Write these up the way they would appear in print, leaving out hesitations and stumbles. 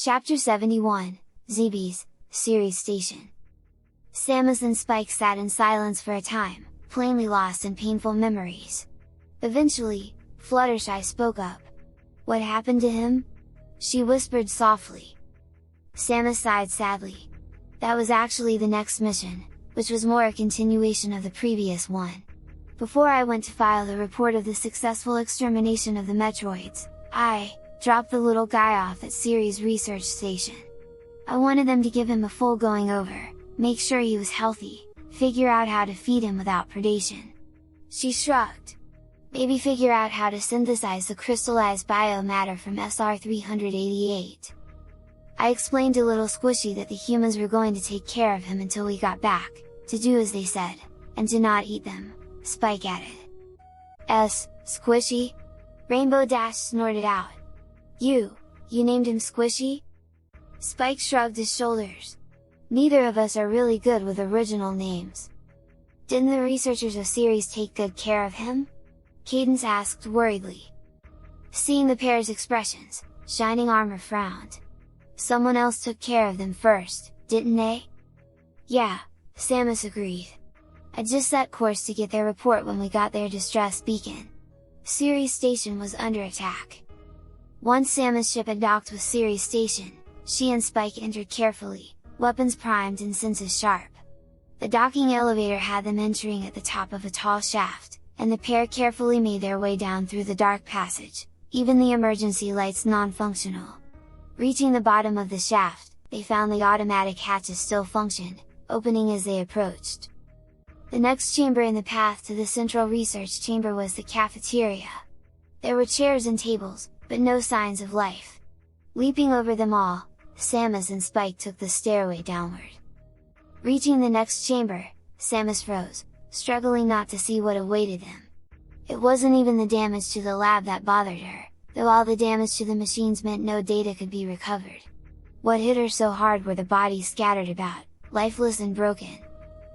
Chapter 71, Zebes, Ceres Station. Samus and Spike sat in silence for a time, plainly lost in painful memories. Eventually, Fluttershy spoke up. "What happened to him?" she whispered softly. Samus sighed sadly. That was actually the next mission, which was more a continuation of the previous one. Before I went to file the report of the successful extermination of the Metroids, I dropped the little guy off at Ceres Research Station. I wanted them to give him a full going over, make sure he was healthy, figure out how to feed him without predation. She shrugged. Maybe figure out how to synthesize the crystallized biomatter from SR-388. I explained to Little Squishy that the humans were going to take care of him until we got back, to do as they said, and to not eat them, Spike added. Squishy? Rainbow Dash snorted out. You named him Squishy? Spike shrugged his shoulders. Neither of us are really good with original names. Didn't the researchers of Ceres take good care of him? Cadence asked worriedly. Seeing the pair's expressions, Shining Armor frowned. Someone else took care of them first, didn't they? Yeah, Samus agreed. I just set course to get their report when we got their distress beacon. Ceres Station was under attack. Once Samus' ship had docked with Ceres Station, she and Spike entered carefully, weapons primed and senses sharp. The docking elevator had them entering at the top of a tall shaft, and the pair carefully made their way down through the dark passage, even the emergency lights non-functional. Reaching the bottom of the shaft, they found the automatic hatches still functioned, opening as they approached. The next chamber in the path to the central research chamber was the cafeteria. There were chairs and tables, but no signs of life. Leaping over them all, Samus and Spike took the stairway downward. Reaching the next chamber, Samus froze, struggling not to see what awaited them. It wasn't even the damage to the lab that bothered her, though all the damage to the machines meant no data could be recovered. What hit her so hard were the bodies scattered about, lifeless and broken.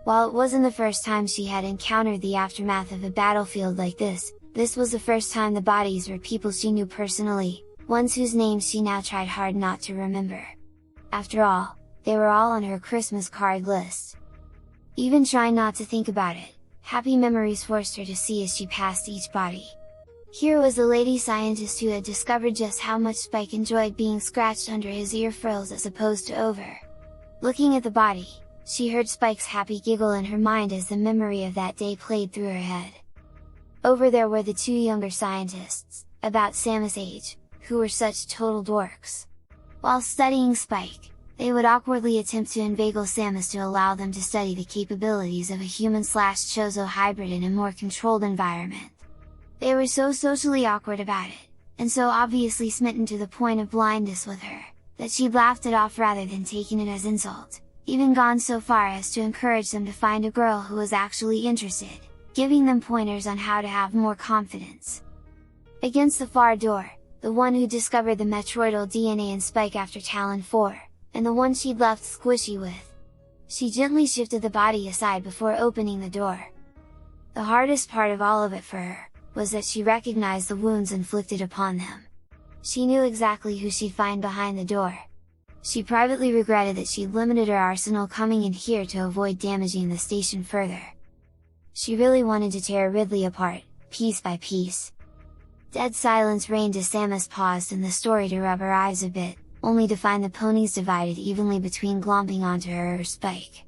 While it wasn't the first time she had encountered the aftermath of a battlefield like this was the first time the bodies were people she knew personally, ones whose names she now tried hard not to remember. After all, they were all on her Christmas card list. Even trying not to think about it, happy memories forced her to see as she passed each body. Here was the lady scientist who had discovered just how much Spike enjoyed being scratched under his ear frills as opposed to over. Looking at the body, she heard Spike's happy giggle in her mind as the memory of that day played through her head. Over there were the two younger scientists, about Samus' age, who were such total dorks. While studying Spike, they would awkwardly attempt to inveigle Samus to allow them to study the capabilities of a human/Chozo hybrid in a more controlled environment. They were so socially awkward about it, and so obviously smitten to the point of blindness with her, that she laughed it off rather than taking it as insult, even gone so far as to encourage them to find a girl who was actually interested, giving them pointers on how to have more confidence. Against the far door, the one who discovered the Metroidal DNA in Spike after Talon 4, and the one she'd left Squishy with. She gently shifted the body aside before opening the door. The hardest part of all of it for her, was that she recognized the wounds inflicted upon them. She knew exactly who she'd find behind the door. She privately regretted that she'd limited her arsenal coming in here to avoid damaging the station further. She really wanted to tear Ridley apart, piece by piece. Dead silence reigned as Samus paused in the story to rub her eyes a bit, only to find the ponies divided evenly between glomping onto her or Spike.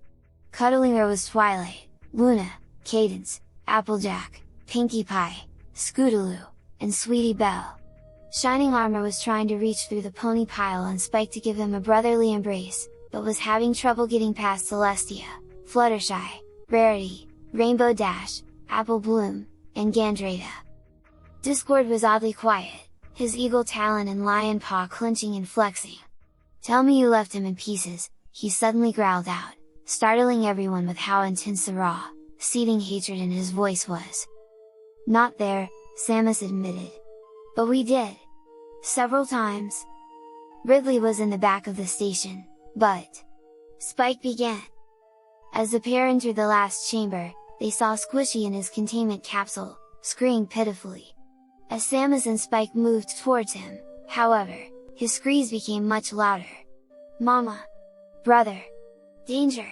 Cuddling her was Twilight, Luna, Cadence, Applejack, Pinkie Pie, Scootaloo, and Sweetie Belle. Shining Armor was trying to reach through the pony pile on Spike to give him a brotherly embrace, but was having trouble getting past Celestia, Fluttershy, Rarity, Rainbow Dash, Apple Bloom, and Gandrata. Discord was oddly quiet, his eagle talon and lion paw clenching and flexing. "Tell me you left him in pieces," he suddenly growled out, startling everyone with how intense the raw, seething hatred in his voice was. "Not there," Samus admitted. "But we did. Several times." Ridley was in the back of the station, but... Spike began. As the pair entered the last chamber, they saw Squishy in his containment capsule, screaming pitifully. As Samus and Spike moved towards him, however, His screams became much louder. "Mama! Brother! Danger!"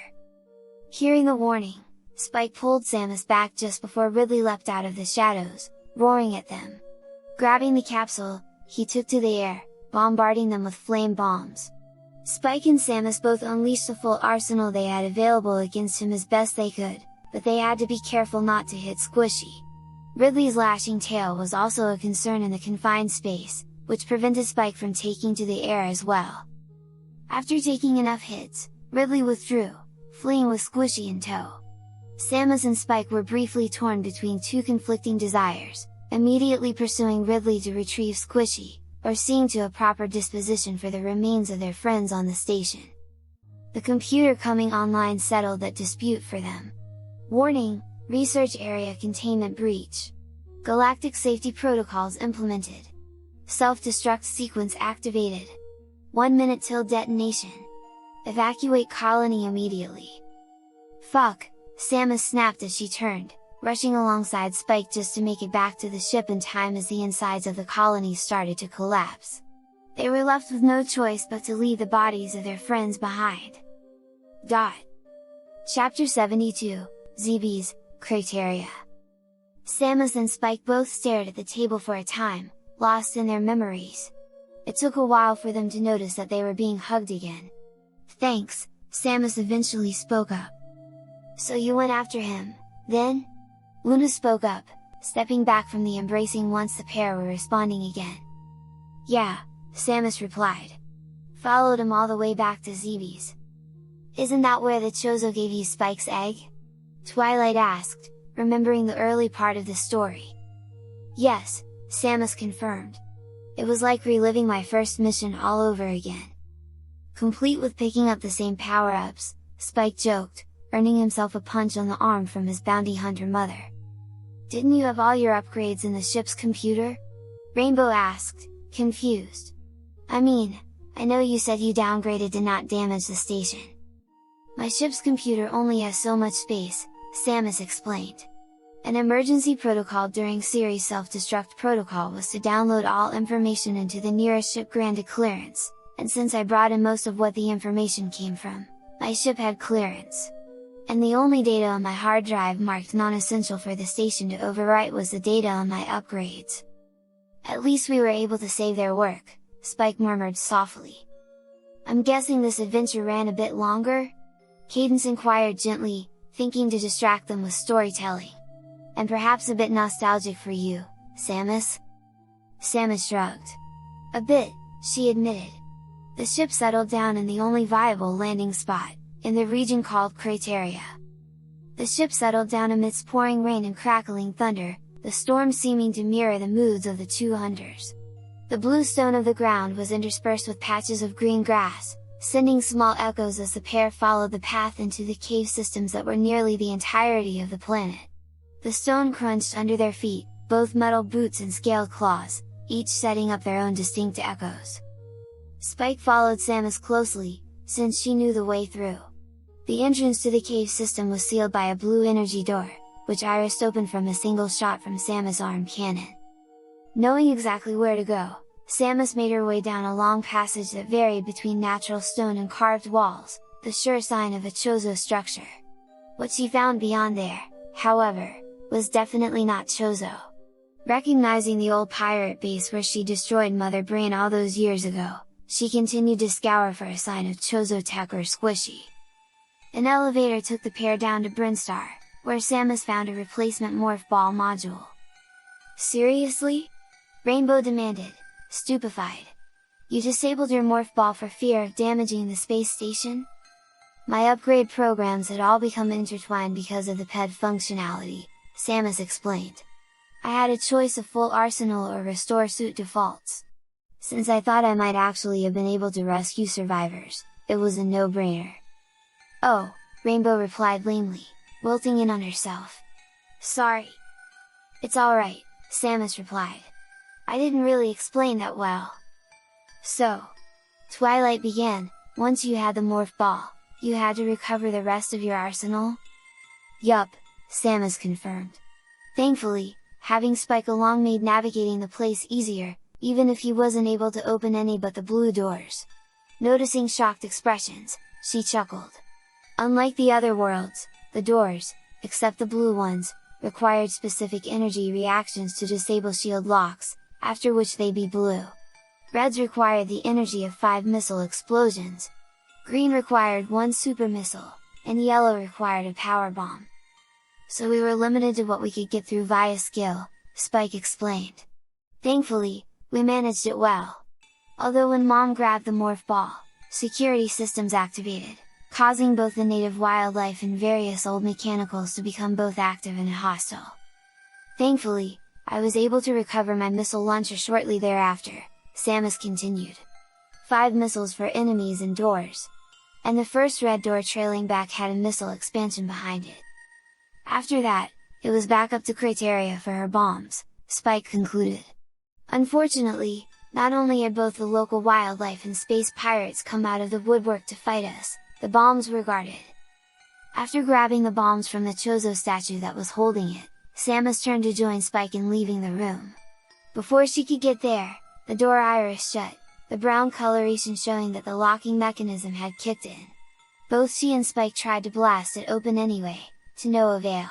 Hearing the warning, Spike pulled Samus back just before Ridley leapt out of the shadows, roaring at them. Grabbing the capsule, he took to the air, bombarding them with flame bombs. Spike and Samus both unleashed the full arsenal they had available against him as best they could, but they had to be careful not to hit Squishy. Ridley's lashing tail was also a concern in the confined space, which prevented Spike from taking to the air as well. After taking enough hits, Ridley withdrew, fleeing with Squishy in tow. Samus and Spike were briefly torn between two conflicting desires, immediately pursuing Ridley to retrieve Squishy, or seeing to a proper disposition for the remains of their friends on the station. The computer coming online settled that dispute for them. Warning: Research Area Containment Breach. Galactic Safety Protocols implemented. Self-destruct sequence activated. 1 minute till detonation. Evacuate colony immediately. Fuck! Samus snapped as she turned, rushing alongside Spike just to make it back to the ship in time as the insides of the colony started to collapse. They were left with no choice but to leave the bodies of their friends behind. Chapter 72, Zebes, Criteria. Samus and Spike both stared at the table for a time, lost in their memories. It took a while for them to notice that they were being hugged again. "Thanks," Samus eventually spoke up. "So you went after him, then?" Luna spoke up, stepping back from the embracing once the pair were responding again. "Yeah," Samus replied. "Followed him all the way back to Zebes." "Isn't that where the Chozo gave you Spike's egg?" Twilight asked, remembering the early part of the story. "Yes," Samus confirmed. "It was like reliving my first mission all over again." Complete with picking up the same power-ups, Spike joked, earning himself a punch on the arm from his bounty hunter mother. "Didn't you have all your upgrades in the ship's computer?" Rainbow asked, confused. "I mean, I know you said you downgraded to not damage the station." "My ship's computer only has so much space," Samus explained. An emergency protocol during series self-destruct protocol was to download all information into the nearest ship granted clearance, and since I brought in most of what the information came from, my ship had clearance. And the only data on my hard drive marked non-essential for the station to overwrite was the data on my upgrades. "At least we were able to save their work," Spike murmured softly. "I'm guessing this adventure ran a bit longer?" Cadence inquired gently, thinking to distract them with storytelling. "And perhaps a bit nostalgic for you, Samus?" Samus shrugged. "A bit," she admitted. The ship settled down in the only viable landing spot, in the region called Criteria. The ship settled down amidst pouring rain and crackling thunder, the storm seeming to mirror the moods of the two hunters. The blue stone of the ground was interspersed with patches of green grass, sending small echoes as the pair followed the path into the cave systems that were nearly the entirety of the planet. The stone crunched under their feet, both metal boots and scaled claws, each setting up their own distinct echoes. Spike followed Samus closely, since she knew the way through. The entrance to the cave system was sealed by a blue energy door, which Iris opened from a single shot from Samus' arm cannon. Knowing exactly where to go, Samus made her way down a long passage that varied between natural stone and carved walls, the sure sign of a Chozo structure. What she found beyond there, however, was definitely not Chozo. Recognizing the old pirate base where she destroyed Mother Brain all those years ago, she continued to scour for a sign of Chozo tech or Squishy. An elevator took the pair down to Brinstar, where Samus found a replacement morph ball module. "Seriously?" Rainbow demanded, stupefied. "You disabled your morph ball for fear of damaging the space station?" "My upgrade programs had all become intertwined because of the PED functionality," Samus explained. "I had a choice of full arsenal or restore suit defaults. Since I thought I might actually have been able to rescue survivors, it was a no-brainer." "Oh," Rainbow replied lamely, wilting in on herself. "Sorry." "It's alright," Samus replied. "I didn't really explain that well." "So," Twilight began, "once you had the morph ball, you had to recover the rest of your arsenal?" "Yup," Samus confirmed. Thankfully, having Spike along made navigating the place easier, even if he wasn't able to open any but the blue doors. Noticing shocked expressions, she chuckled. Unlike the other worlds, the doors, except the blue ones, required specific energy reactions to disable shield locks, after which they'd be blue. Reds required the energy of 5 missile explosions. Green required 1 super missile, and yellow required a power bomb. So we were limited to what we could get through via skill, Spike explained. Thankfully, we managed it well. Although when Mom grabbed the morph ball, security systems activated, causing both the native wildlife and various old mechanicals to become both active and hostile. Thankfully, I was able to recover my missile launcher shortly thereafter, Samus continued. 5 missiles for enemies and doors. And the first red door trailing back had a missile expansion behind it. After that, it was back up to Criteria for her bombs, Spike concluded. Unfortunately, not only had both the local wildlife and space pirates come out of the woodwork to fight us, the bombs were guarded. After grabbing the bombs from the Chozo statue that was holding it, Samus turned to join Spike in leaving the room. Before she could get there, the door iris shut, the brown coloration showing that the locking mechanism had kicked in. Both she and Spike tried to blast it open anyway, to no avail.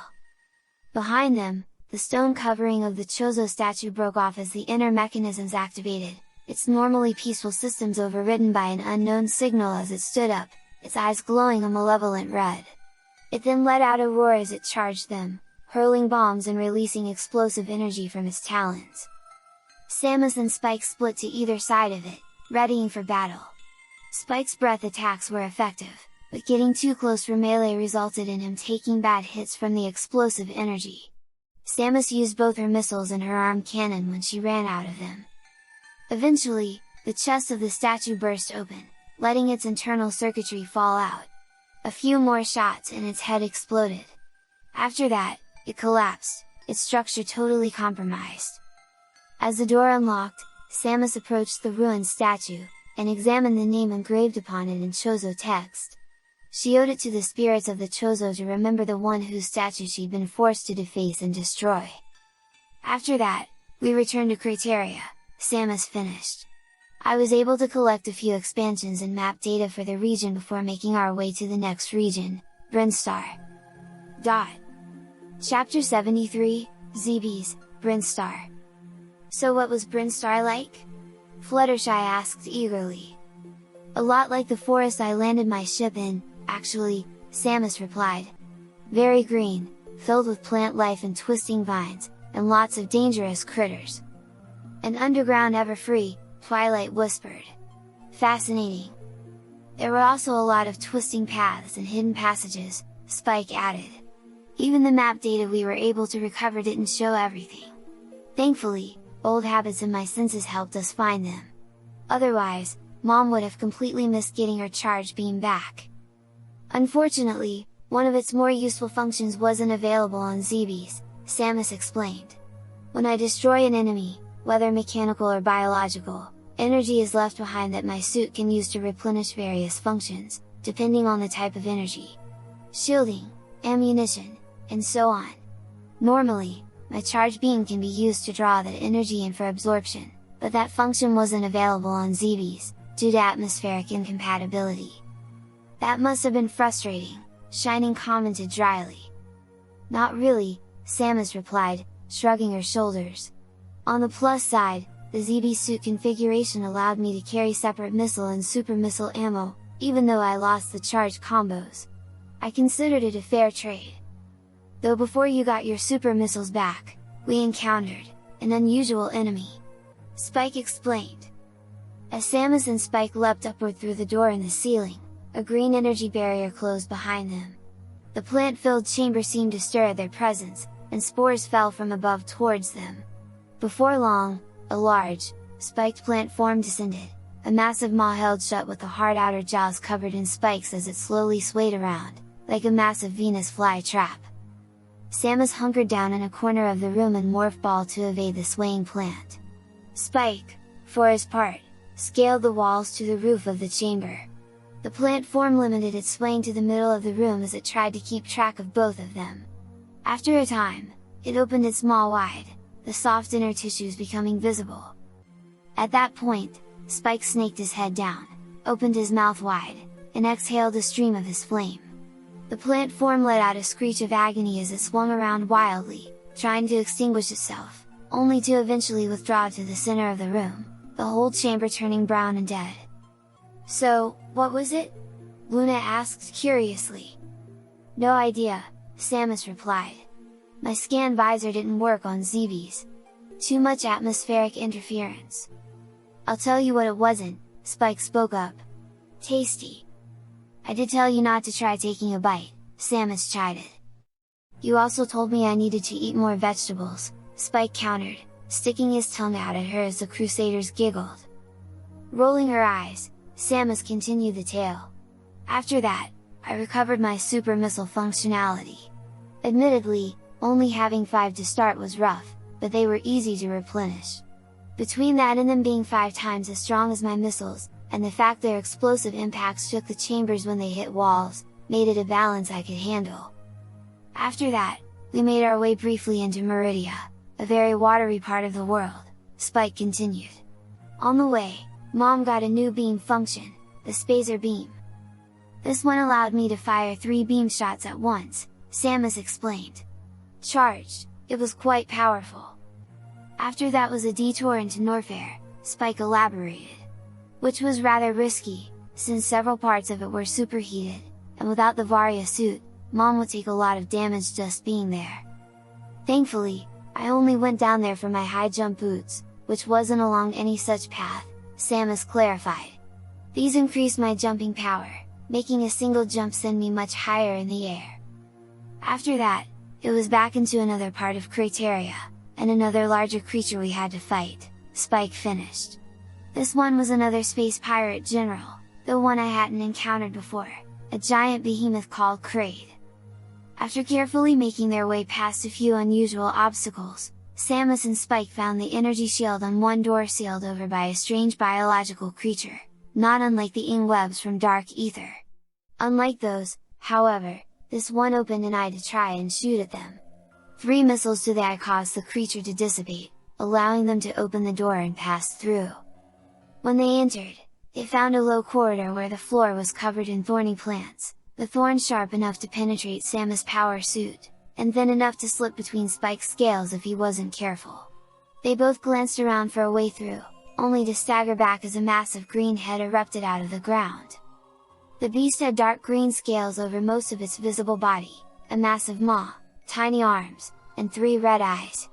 Behind them, the stone covering of the Chozo statue broke off as the inner mechanisms activated, its normally peaceful systems overridden by an unknown signal as it stood up, its eyes glowing a malevolent red. It then let out a roar as it charged them, hurling bombs and releasing explosive energy from its talons. Samus and Spike split to either side of it, readying for battle. Spike's breath attacks were effective, but getting too close for melee resulted in him taking bad hits from the explosive energy. Samus used both her missiles and her arm cannon when she ran out of them. Eventually, the chest of the statue burst open, letting its internal circuitry fall out. A few more shots and its head exploded. After that, it collapsed, its structure totally compromised. As the door unlocked, Samus approached the ruined statue, and examined the name engraved upon it in Chozo text. She owed it to the spirits of the Chozo to remember the one whose statue she'd been forced to deface and destroy. After that, we returned to Criteria, Samus finished. I was able to collect a few expansions and map data for the region before making our way to the next region, Brinstar. Chapter 73, Zebes, Brinstar. So what was Brinstar like? Fluttershy asked eagerly. A lot like the forest I landed my ship in, actually, Samus replied. Very green, filled with plant life and twisting vines, and lots of dangerous critters. And underground ever free, Twilight whispered. Fascinating. There were also a lot of twisting paths and hidden passages, Spike added. Even the map data we were able to recover didn't show everything. Thankfully, old habits and my senses helped us find them. Otherwise, Mom would have completely missed getting her charge beam back. Unfortunately, one of its more useful functions wasn't available on Zebes, Samus explained. When I destroy an enemy, whether mechanical or biological, energy is left behind that my suit can use to replenish various functions, depending on the type of energy. Shielding, ammunition, and so on. Normally, my charge beam can be used to draw that energy in for absorption, but that function wasn't available on Zebes, due to atmospheric incompatibility. That must have been frustrating, Shining commented dryly. Not really, Samus replied, shrugging her shoulders. On the plus side, the Zebes suit configuration allowed me to carry separate missile and super missile ammo, even though I lost the charge combos. I considered it a fair trade. Though before you got your super missiles back, we encountered an unusual enemy. Spike explained. As Samus and Spike leapt upward through the door in the ceiling, a green energy barrier closed behind them. The plant-filled chamber seemed to stir at their presence, and spores fell from above towards them. Before long, a large, spiked plant form descended, a massive maw held shut with the hard outer jaws covered in spikes as it slowly swayed around, like a massive Venus fly trap. Samus hunkered down in a corner of the room and morph ball to evade the swaying plant. Spike, for his part, scaled the walls to the roof of the chamber. The plant form limited its swaying to the middle of the room as it tried to keep track of both of them. After a time, it opened its maw wide, the soft inner tissues becoming visible. At that point, Spike snaked his head down, opened his mouth wide, and exhaled a stream of his flame. The plant form let out a screech of agony as it swung around wildly, trying to extinguish itself, only to eventually withdraw to the center of the room, the whole chamber turning brown and dead. "So, what was it?" Luna asked curiously. "No idea," Samus replied. "My scan visor didn't work on Zebes. Too much atmospheric interference." "I'll tell you what it wasn't," Spike spoke up. "Tasty." "I did tell you not to try taking a bite," Samus chided. "You also told me I needed to eat more vegetables," Spike countered, sticking his tongue out at her as the Crusaders giggled. Rolling her eyes, Samus continued the tale. "After that, I recovered my super missile functionality. Admittedly, only having 5 to start was rough, but they were easy to replenish. Between that and them being 5 times as strong as my missiles, and the fact their explosive impacts shook the chambers when they hit walls, made it a balance I could handle. After that, we made our way briefly into Meridia, a very watery part of the world," Spike continued. "On the way, Mom got a new beam function, the Spazer beam. This one allowed me to fire 3 beam shots at once," Samus explained. "Charged, it was quite powerful. After that was a detour into Norfair," Spike elaborated. "Which was rather risky, since several parts of it were superheated, and without the Varia suit, Mom would take a lot of damage just being there. Thankfully, I only went down there for my high jump boots, which wasn't along any such path," Samus clarified. "These increased my jumping power, making a single jump send me much higher in the air. After that, it was back into another part of Crateria, and another larger creature we had to fight," Spike finished. "This one was another space pirate general, the one I hadn't encountered before, a giant behemoth called Kraid." After carefully making their way past a few unusual obstacles, Samus and Spike found the energy shield on one door sealed over by a strange biological creature, not unlike the ing webs from Dark Ether. Unlike those, however, this one opened an eye to try and shoot at them. 3 missiles to the eye caused the creature to dissipate, allowing them to open the door and pass through. When they entered, they found a low corridor where the floor was covered in thorny plants, the thorns sharp enough to penetrate Samus' power suit, and thin enough to slip between Spike's scales if he wasn't careful. They both glanced around for a way through, only to stagger back as a massive green head erupted out of the ground. The beast had dark green scales over most of its visible body, a massive maw, tiny arms, and 3 red eyes.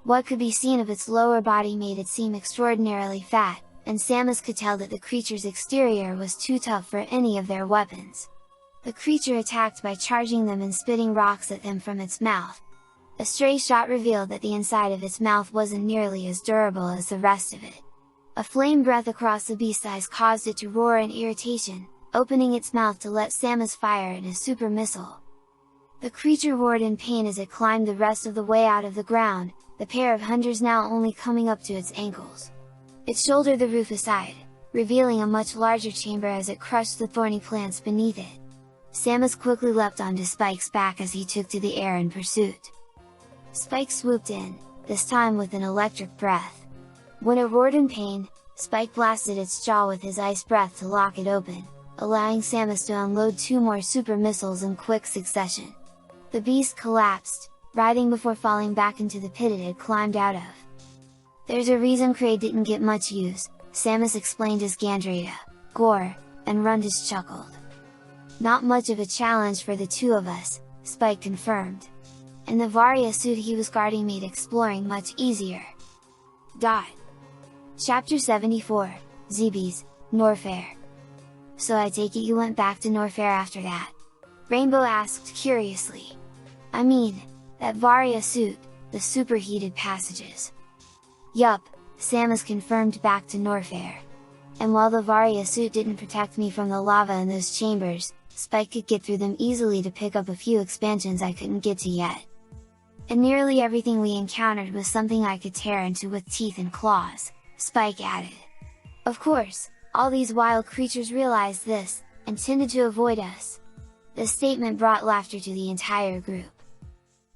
What could be seen of its lower body made it seem extraordinarily fat, and Samus could tell that the creature's exterior was too tough for any of their weapons. The creature attacked by charging them and spitting rocks at them from its mouth. A stray shot revealed that the inside of its mouth wasn't nearly as durable as the rest of it. A flame breath across the beast's eyes caused it to roar in irritation, opening its mouth to let Samus fire in a super missile. The creature roared in pain as it climbed the rest of the way out of the ground, the pair of hunters now only coming up to its ankles. It shouldered the roof aside, revealing a much larger chamber as it crushed the thorny plants beneath it. Samus quickly leapt onto Spike's back as he took to the air in pursuit. Spike swooped in, this time with an electric breath. When it roared in pain, Spike blasted its jaw with his ice breath to lock it open, allowing Samus to unload 2 more super missiles in quick succession. The beast collapsed, writhing before falling back into the pit it had climbed out of. "There's a reason Kraid didn't get much use," Samus explained as Gandrita, Gore, and Rundus chuckled. "Not much of a challenge for the 2 of us," Spike confirmed. "And the Varia suit he was guarding made exploring much easier." Chapter 74, Zebes, Norfair. "So I take it you went back to Norfair after that?" Rainbow asked curiously. "I mean, that Varia suit, the superheated passages." "Yup," Samus confirmed, "back to Norfair. And while the Varia suit didn't protect me from the lava in those chambers, Spike could get through them easily to pick up a few expansions I couldn't get to yet. And nearly everything we encountered was something I could tear into with teeth and claws," Spike added. "Of course, all these wild creatures realized this, and tended to avoid us." The statement brought laughter to the entire group.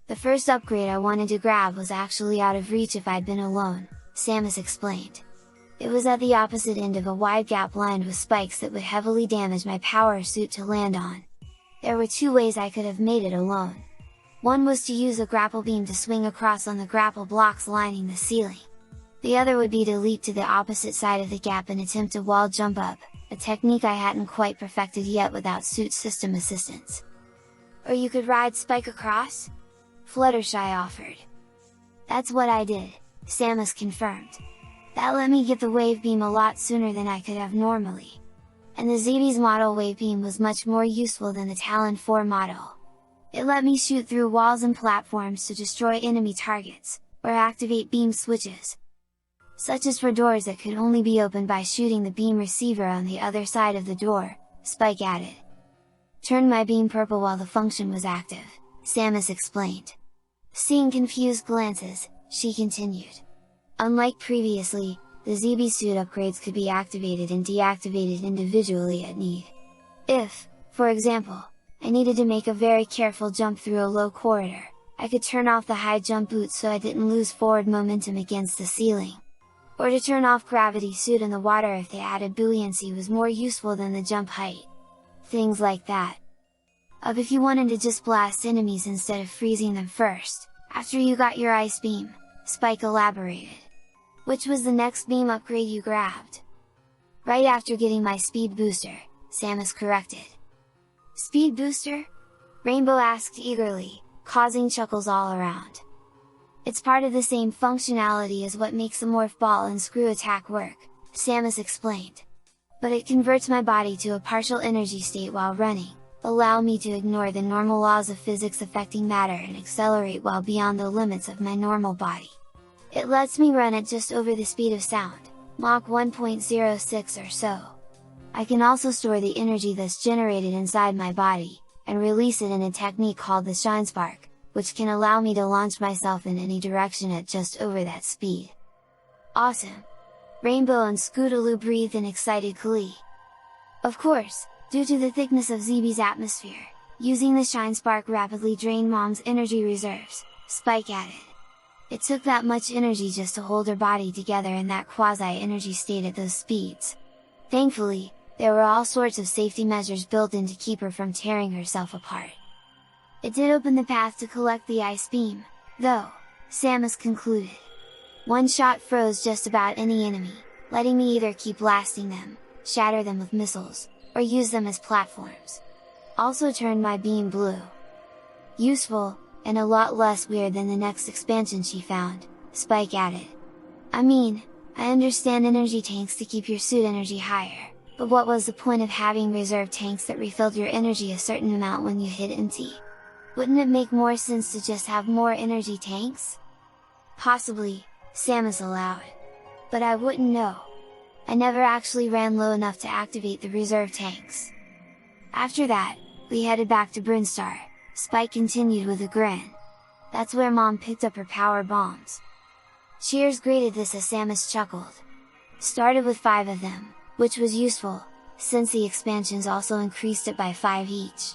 "The first upgrade I wanted to grab was actually out of reach if I'd been alone," Samus explained. It was at the opposite end of a wide gap lined with spikes that would heavily damage my power suit to land on. There were two ways I could have made it alone. One was to use a grapple beam to swing across on the grapple blocks lining the ceiling. The other would be to leap to the opposite side of the gap and attempt a wall jump up, a technique I hadn't quite perfected yet without suit system assistance. Or you could ride Spike across? Fluttershy offered. That's what I did, Samus confirmed. That let me get the wave beam a lot sooner than I could have normally. And the Zebes model wave beam was much more useful than the Talon 4 model. It let me shoot through walls and platforms to destroy enemy targets, or activate beam switches, such as for doors that could only be opened by shooting the beam receiver on the other side of the door, Spike added. Turned my beam purple while the function was active, Samus explained. Seeing confused glances, she continued. Unlike previously, the Zebes suit upgrades could be activated and deactivated individually at need. If, for example, I needed to make a very careful jump through a low corridor, I could turn off the high jump boots so I didn't lose forward momentum against the ceiling. Or to turn off gravity suit in the water if the added buoyancy was more useful than the jump height. Things like that. If you wanted to just blast enemies instead of freezing them first, after you got your ice beam, Spike elaborated. Which was the next beam upgrade you grabbed? Right after getting my speed booster, Samus corrected. Speed booster? Rainbow asked eagerly, causing chuckles all around. It's part of the same functionality as what makes the morph ball and screw attack work, Samus explained. But it converts my body to a partial energy state while running, allow me to ignore the normal laws of physics affecting matter and accelerate well beyond the limits of my normal body. It lets me run at just over the speed of sound, Mach 1.06 or so. I can also store the energy that's generated inside my body, and release it in a technique called the Shine Spark, which can allow me to launch myself in any direction at just over that speed. Awesome! Rainbow and Scootaloo breathed in excited glee. Of course, due to the thickness of Zebes' atmosphere, using the Shine Spark rapidly drained Mom's energy reserves, Spike added. It took that much energy just to hold her body together in that quasi-energy state at those speeds. Thankfully, there were all sorts of safety measures built in to keep her from tearing herself apart. It did open the path to collect the ice beam, though, Samus concluded. One shot froze just about any enemy, letting me either keep blasting them, shatter them with missiles, or use them as platforms. Also turned my beam blue. Useful, and a lot less weird than the next expansion she found, Spike added. I mean, I understand energy tanks to keep your suit energy higher, but what was the point of having reserve tanks that refilled your energy a certain amount when you hit empty? Wouldn't it make more sense to just have more energy tanks? Possibly, Samus allowed. But I wouldn't know. I never actually ran low enough to activate the reserve tanks. After that, we headed back to Brinstar, Spike continued with a grin. That's where Mom picked up her power bombs. Cheers greeted this as Samus chuckled. Started with 5 of them, which was useful, since the expansions also increased it by 5 each.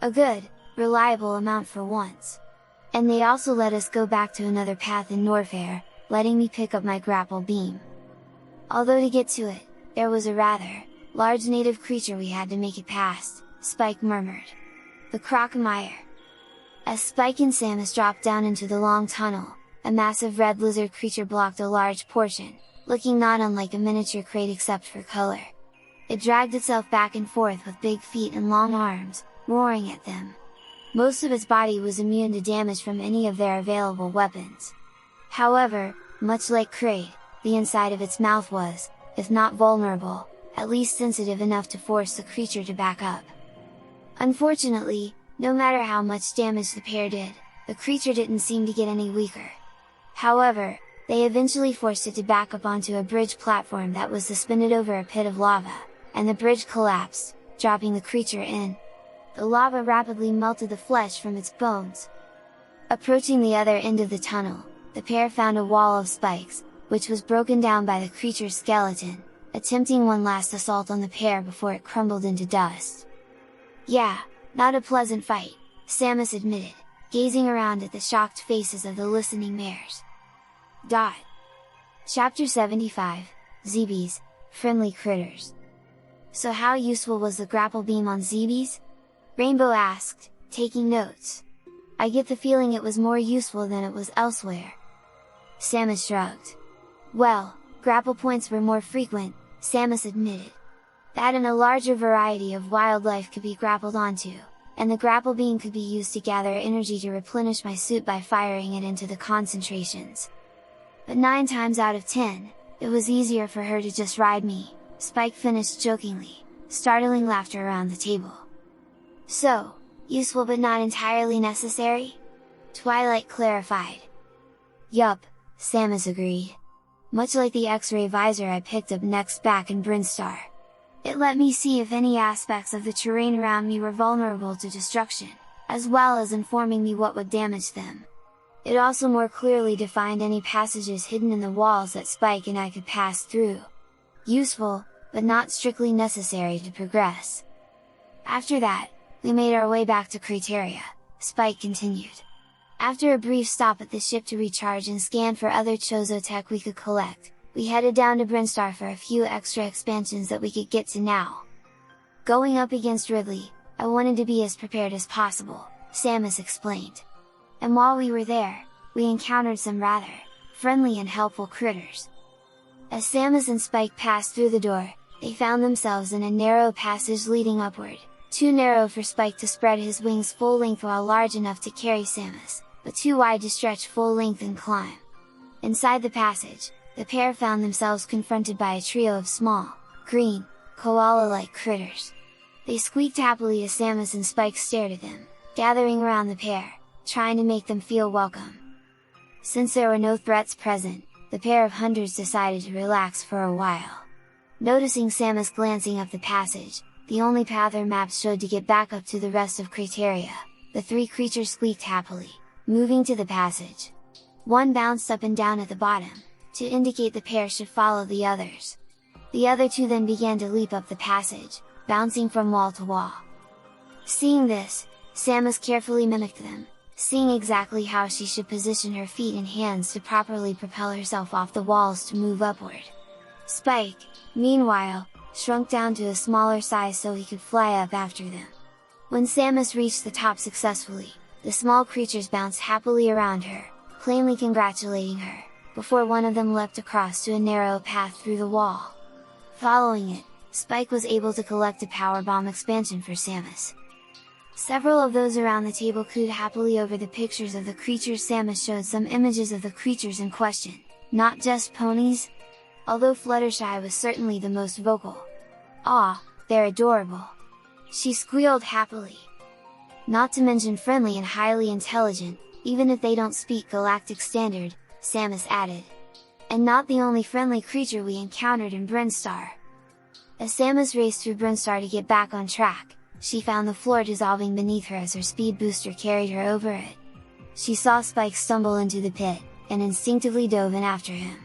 A good, reliable amount for once. And they also let us go back to another path in Norfair, letting me pick up my grapple beam. Although to get to it, there was a rather large native creature we had to make it past, Spike murmured. The Crocomire. As Spike and Samus dropped down into the long tunnel, a massive red lizard creature blocked a large portion, looking not unlike a miniature crate except for color. It dragged itself back and forth with big feet and long arms, roaring at them. Most of its body was immune to damage from any of their available weapons. However, much like Kraid, the inside of its mouth was, if not vulnerable, at least sensitive enough to force the creature to back up. Unfortunately, no matter how much damage the pair did, the creature didn't seem to get any weaker. However, they eventually forced it to back up onto a bridge platform that was suspended over a pit of lava, and the bridge collapsed, dropping the creature in. The lava rapidly melted the flesh from its bones. Approaching the other end of the tunnel, the pair found a wall of spikes, which was broken down by the creature's skeleton, attempting one last assault on the pair before it crumbled into dust. Yeah, not a pleasant fight, Samus admitted, gazing around at the shocked faces of the listening mares. Chapter 75, Zebes, friendly critters. So how useful was the grapple beam on Zebes? Rainbow asked, taking notes. I get the feeling it was more useful than it was elsewhere. Samus shrugged. Well, grapple points were more frequent, Samus admitted. That and a larger variety of wildlife could be grappled onto, and the grapple beam could be used to gather energy to replenish my suit by firing it into the concentrations. But 9 times out of 10, it was easier for her to just ride me, Spike finished jokingly, startling laughter around the table. So, useful but not entirely necessary? Twilight clarified. Yup, Samus agreed. Much like the X-ray visor I picked up next back in Brinstar. It let me see if any aspects of the terrain around me were vulnerable to destruction, as well as informing me what would damage them. It also more clearly defined any passages hidden in the walls that Spike and I could pass through. Useful, but not strictly necessary to progress. After that, we made our way back to Crateria, Spike continued. After a brief stop at the ship to recharge and scan for other Chozo tech we could collect, we headed down to Brinstar for a few extra expansions that we could get to now. Going up against Ridley, I wanted to be as prepared as possible, Samus explained. And while we were there, we encountered some rather friendly and helpful critters. As Samus and Spike passed through the door, they found themselves in a narrow passage leading upward, too narrow for Spike to spread his wings full length while large enough to carry Samus, but too wide to stretch full length and climb. Inside the passage, the pair found themselves confronted by a trio of small, green, koala-like critters. They squeaked happily as Samus and Spike stared at them, gathering around the pair, trying to make them feel welcome. Since there were no threats present, the pair of hunters decided to relax for a while. Noticing Samus glancing up the passage, the only path our maps showed to get back up to the rest of Crateria, the 3 creatures squeaked happily, moving to the passage. One bounced up and down at the bottom, to indicate the pair should follow the others. The other 2 then began to leap up the passage, bouncing from wall to wall. Seeing this, Samus carefully mimicked them, seeing exactly how she should position her feet and hands to properly propel herself off the walls to move upward. Spike, meanwhile, shrunk down to a smaller size so he could fly up after them. When Samus reached the top successfully, the small creatures bounced happily around her, plainly congratulating her, before one of them leapt across to a narrow path through the wall. Following it, Spike was able to collect a power bomb expansion for Samus. Several of those around the table cooed happily over the pictures of the creatures. Samus showed some images of the creatures in question, not just ponies. Although Fluttershy was certainly the most vocal. "Aw, they're adorable!" she squealed happily. "Not to mention friendly and highly intelligent, even if they don't speak Galactic Standard," Samus added. "And not the only friendly creature we encountered in Brinstar." As Samus raced through Brinstar to get back on track, she found the floor dissolving beneath her as her speed booster carried her over it. She saw Spike stumble into the pit, and instinctively dove in after him.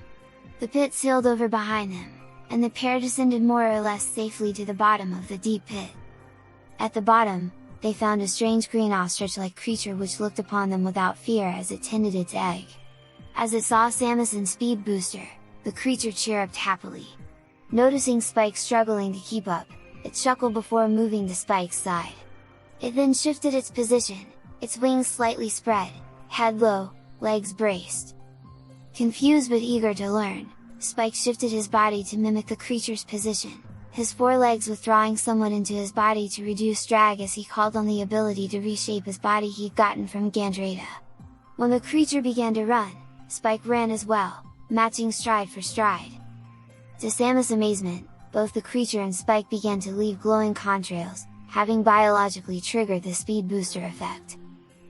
The pit sealed over behind them, and the pair descended more or less safely to the bottom of the deep pit. At the bottom, they found a strange green ostrich-like creature which looked upon them without fear as it tended its egg. As it saw Samus and Speed Booster, the creature chirruped happily. Noticing Spike struggling to keep up, it chuckled before moving to Spike's side. It then shifted its position, its wings slightly spread, head low, legs braced. Confused but eager to learn, Spike shifted his body to mimic the creature's position, his forelegs withdrawing somewhat into his body to reduce drag as he called on the ability to reshape his body he'd gotten from Gandrata. When the creature began to run, Spike ran as well, matching stride for stride. To Samus' amazement, both the creature and Spike began to leave glowing contrails, having biologically triggered the speed booster effect.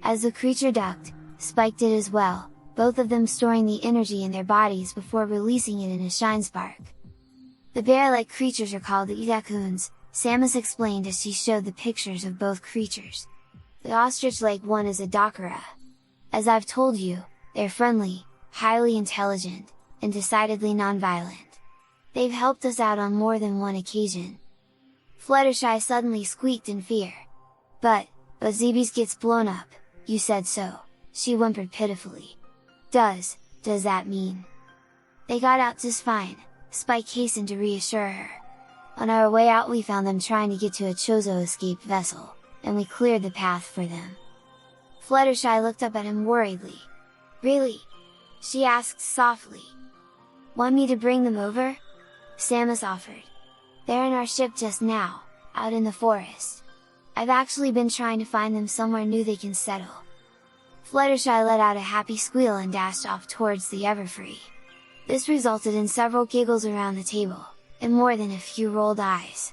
As the creature ducked, Spike did as well, both of them storing the energy in their bodies before releasing it in a shine spark. The bear-like creatures are called the Itakuns, Samus explained as she showed the pictures of both creatures. The ostrich-like one is a Dakara. As I've told you, they're friendly, highly intelligent, and decidedly non-violent. They've helped us out on more than one occasion. Fluttershy suddenly squeaked in fear. But Zebes gets blown up, you said so," she whimpered pitifully. Does that mean?" "They got out just fine," Spike hastened to reassure her. On our way out we found them trying to get to a Chozo escape vessel, and we cleared the path for them. Fluttershy looked up at him worriedly. "Really?" she asked softly. "Want me to bring them over?" Samus offered. "They're in our ship just now, out in the forest. I've actually been trying to find them somewhere new they can settle." Fluttershy let out a happy squeal and dashed off towards the Everfree. This resulted in several giggles around the table, and more than a few rolled eyes.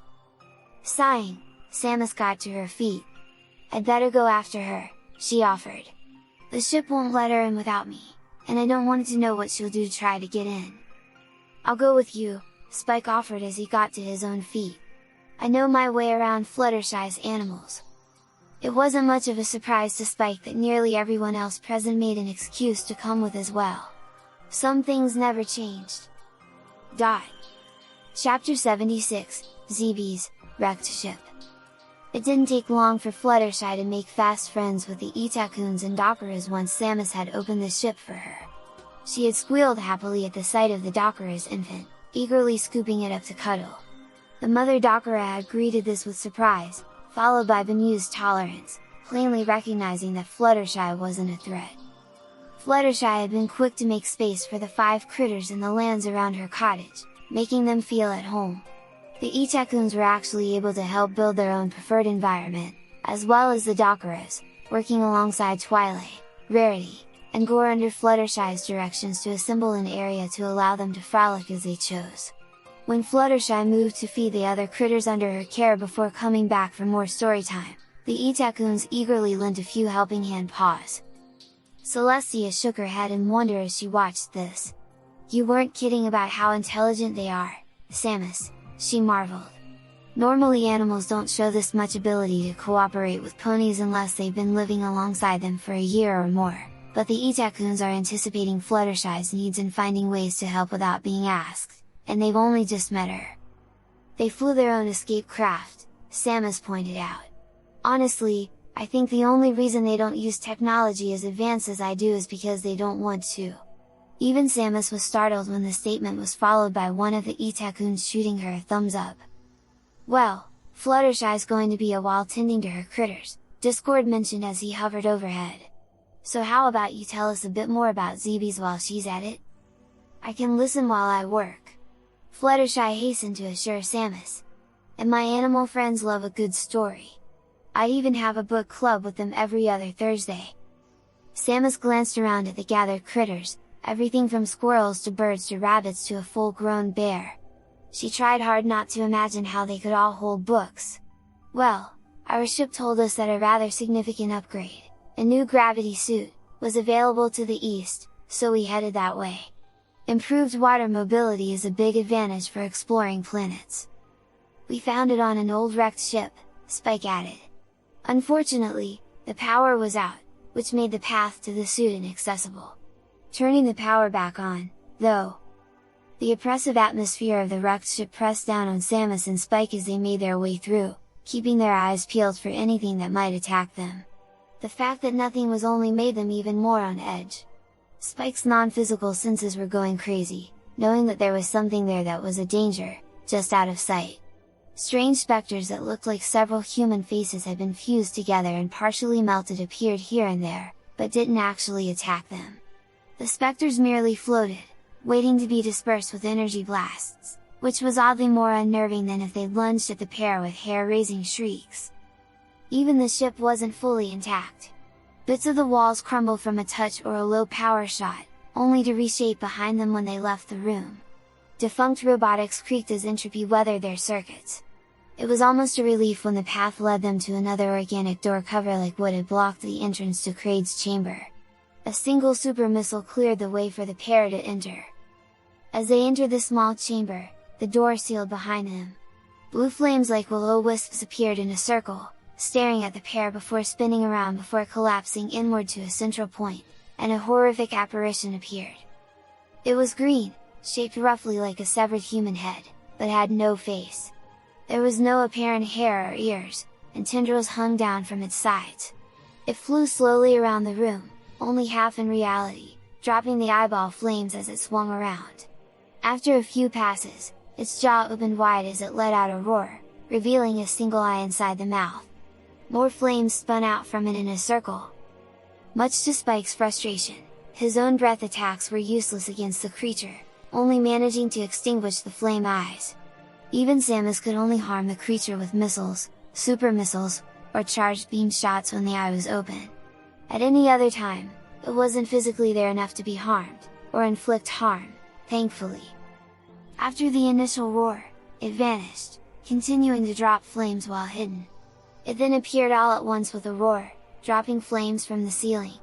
Sighing, Samus got to her feet. "I'd better go after her," she offered. "The ship won't let her in without me, and I don't want to know what she'll do to try to get in." "I'll go with you," Spike offered as he got to his own feet. "I know my way around Fluttershy's animals." It wasn't much of a surprise to Spike that nearly everyone else present made an excuse to come with as well. Some things never changed. Chapter 76, Zebes, Wrecked Ship. It didn't take long for Fluttershy to make fast friends with the Itakuns and Dockeras once Samus had opened the ship for her. She had squealed happily at the sight of the Dockera's infant, eagerly scooping it up to cuddle. The mother Dockera had greeted this with surprise, followed by bemused tolerance, plainly recognizing that Fluttershy wasn't a threat. Fluttershy had been quick to make space for the 5 critters in the lands around her cottage, making them feel at home. The Itakuns were actually able to help build their own preferred environment, as well as the Dockeras, working alongside Twilight, Rarity, and Gore under Fluttershy's directions to assemble an area to allow them to frolic as they chose. When Fluttershy moved to feed the other critters under her care before coming back for more story time, the Itakuns eagerly lent a few helping hand paws. Celestia shook her head in wonder as she watched this. "You weren't kidding about how intelligent they are, Samus," she marveled. "Normally animals don't show this much ability to cooperate with ponies unless they've been living alongside them for a year or more, but the Itakuns are anticipating Fluttershy's needs and finding ways to help without being asked, and they've only just met her." "They flew their own escape craft," Samus pointed out. "Honestly, I think the only reason they don't use technology as advanced as I do is because they don't want to." Even Samus was startled when the statement was followed by one of the Itakuns shooting her a thumbs up. "Well, Fluttershy's going to be a while tending to her critters," Discord mentioned as he hovered overhead. "So how about you tell us a bit more about Zebes while she's at it?" "I can listen while I work," Fluttershy hastened to assure Samus. "And my animal friends love a good story. I even have a book club with them every other Thursday." Samus glanced around at the gathered critters, everything from squirrels to birds to rabbits to a full-grown bear. She tried hard not to imagine how they could all hold books. "Well, our ship told us that a rather significant upgrade, a new gravity suit, was available to the east, so we headed that way. Improved water mobility is a big advantage for exploring planets. We found it on an old wrecked ship," Spike added. "Unfortunately, the power was out, which made the path to the suit inaccessible. Turning the power back on, though." The oppressive atmosphere of the wrecked ship pressed down on Samus and Spike as they made their way through, keeping their eyes peeled for anything that might attack them. The fact that nothing was only made them even more on edge. Spike's non-physical senses were going crazy, knowing that there was something there that was a danger, just out of sight. Strange specters that looked like several human faces had been fused together and partially melted appeared here and there, but didn't actually attack them. The specters merely floated, waiting to be dispersed with energy blasts, which was oddly more unnerving than if they'd lunged at the pair with hair-raising shrieks. Even the ship wasn't fully intact. Bits of the walls crumbled from a touch or a low power shot, only to reshape behind them when they left the room. Defunct robotics creaked as entropy weathered their circuits. It was almost a relief when the path led them to another organic door cover like what had blocked the entrance to Kraid's chamber. A single super missile cleared the way for the pair to enter. As they entered the small chamber, the door sealed behind them. Blue flames like will-o-wisps appeared in a circle, staring at the pair before spinning around before collapsing inward to a central point, and a horrific apparition appeared. It was green, shaped roughly like a severed human head, but had no face. There was no apparent hair or ears, and tendrils hung down from its sides. It flew slowly around the room, only half in reality, dropping the eyeball flames as it swung around. After a few passes, its jaw opened wide as it let out a roar, revealing a single eye inside the mouth. More flames spun out from it in a circle. Much to Spike's frustration, his own breath attacks were useless against the creature, only managing to extinguish the flame eyes. Even Zebes could only harm the creature with missiles, super missiles, or charged beam shots when the eye was open. At any other time, it wasn't physically there enough to be harmed, or inflict harm, thankfully. After the initial roar, it vanished, continuing to drop flames while hidden. It then appeared all at once with a roar, dropping flames from the ceiling.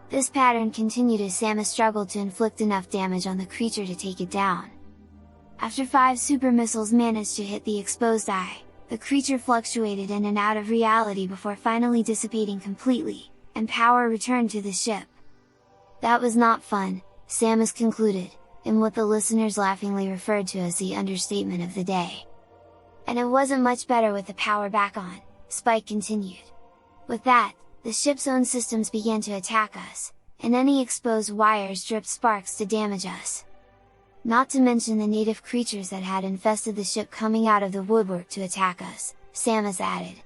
This pattern continued as Zebes struggled to inflict enough damage on the creature to take it down. After 5 super missiles managed to hit the exposed eye, the creature fluctuated in and out of reality before finally dissipating completely, and power returned to the ship. That was not fun, Zebes concluded, in what the listeners laughingly referred to as the understatement of the day. And it wasn't much better with the power back on, Spike continued. With that, the ship's own systems began to attack us, and any exposed wires dripped sparks to damage us. Not to mention the native creatures that had infested the ship coming out of the woodwork to attack us, Zebes added.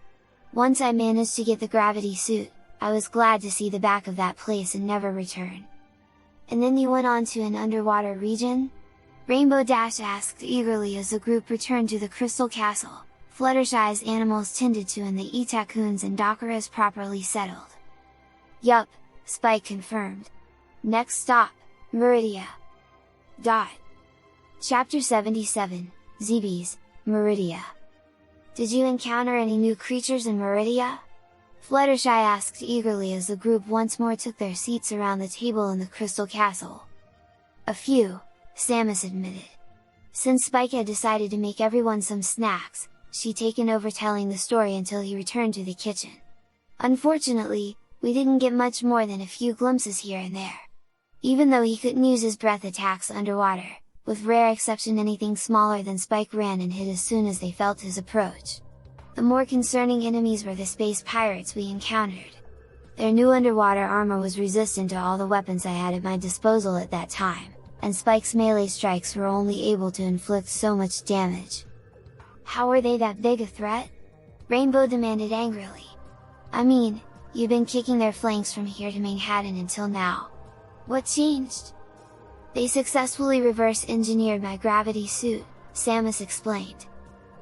Once I managed to get the gravity suit, I was glad to see the back of that place and never return. And then you went on to an underwater region? Rainbow Dash asked eagerly as the group returned to the Crystal Castle, Fluttershy's animals tended to and the Itakuns and Dakara's properly settled. Yup, Spike confirmed. Next stop, Meridia. Chapter 77, Zebes, Meridia. Did you encounter any new creatures in Meridia? Fluttershy asked eagerly as the group once more took their seats around the table in the Crystal Castle. A few, Zebes admitted. Since Spike had decided to make everyone some snacks, she'd taken over telling the story until he returned to the kitchen. Unfortunately, we didn't get much more than a few glimpses here and there. Even though he couldn't use his breath attacks underwater, with rare exception anything smaller than Spike ran and hid as soon as they felt his approach. The more concerning enemies were the space pirates we encountered. Their new underwater armor was resistant to all the weapons I had at my disposal at that time, and Spike's melee strikes were only able to inflict so much damage. How were they that big a threat? Rainbow demanded angrily. I mean, you've been kicking their flanks from here to Manhattan until now. What changed? They successfully reverse-engineered my gravity suit, Zebes explained.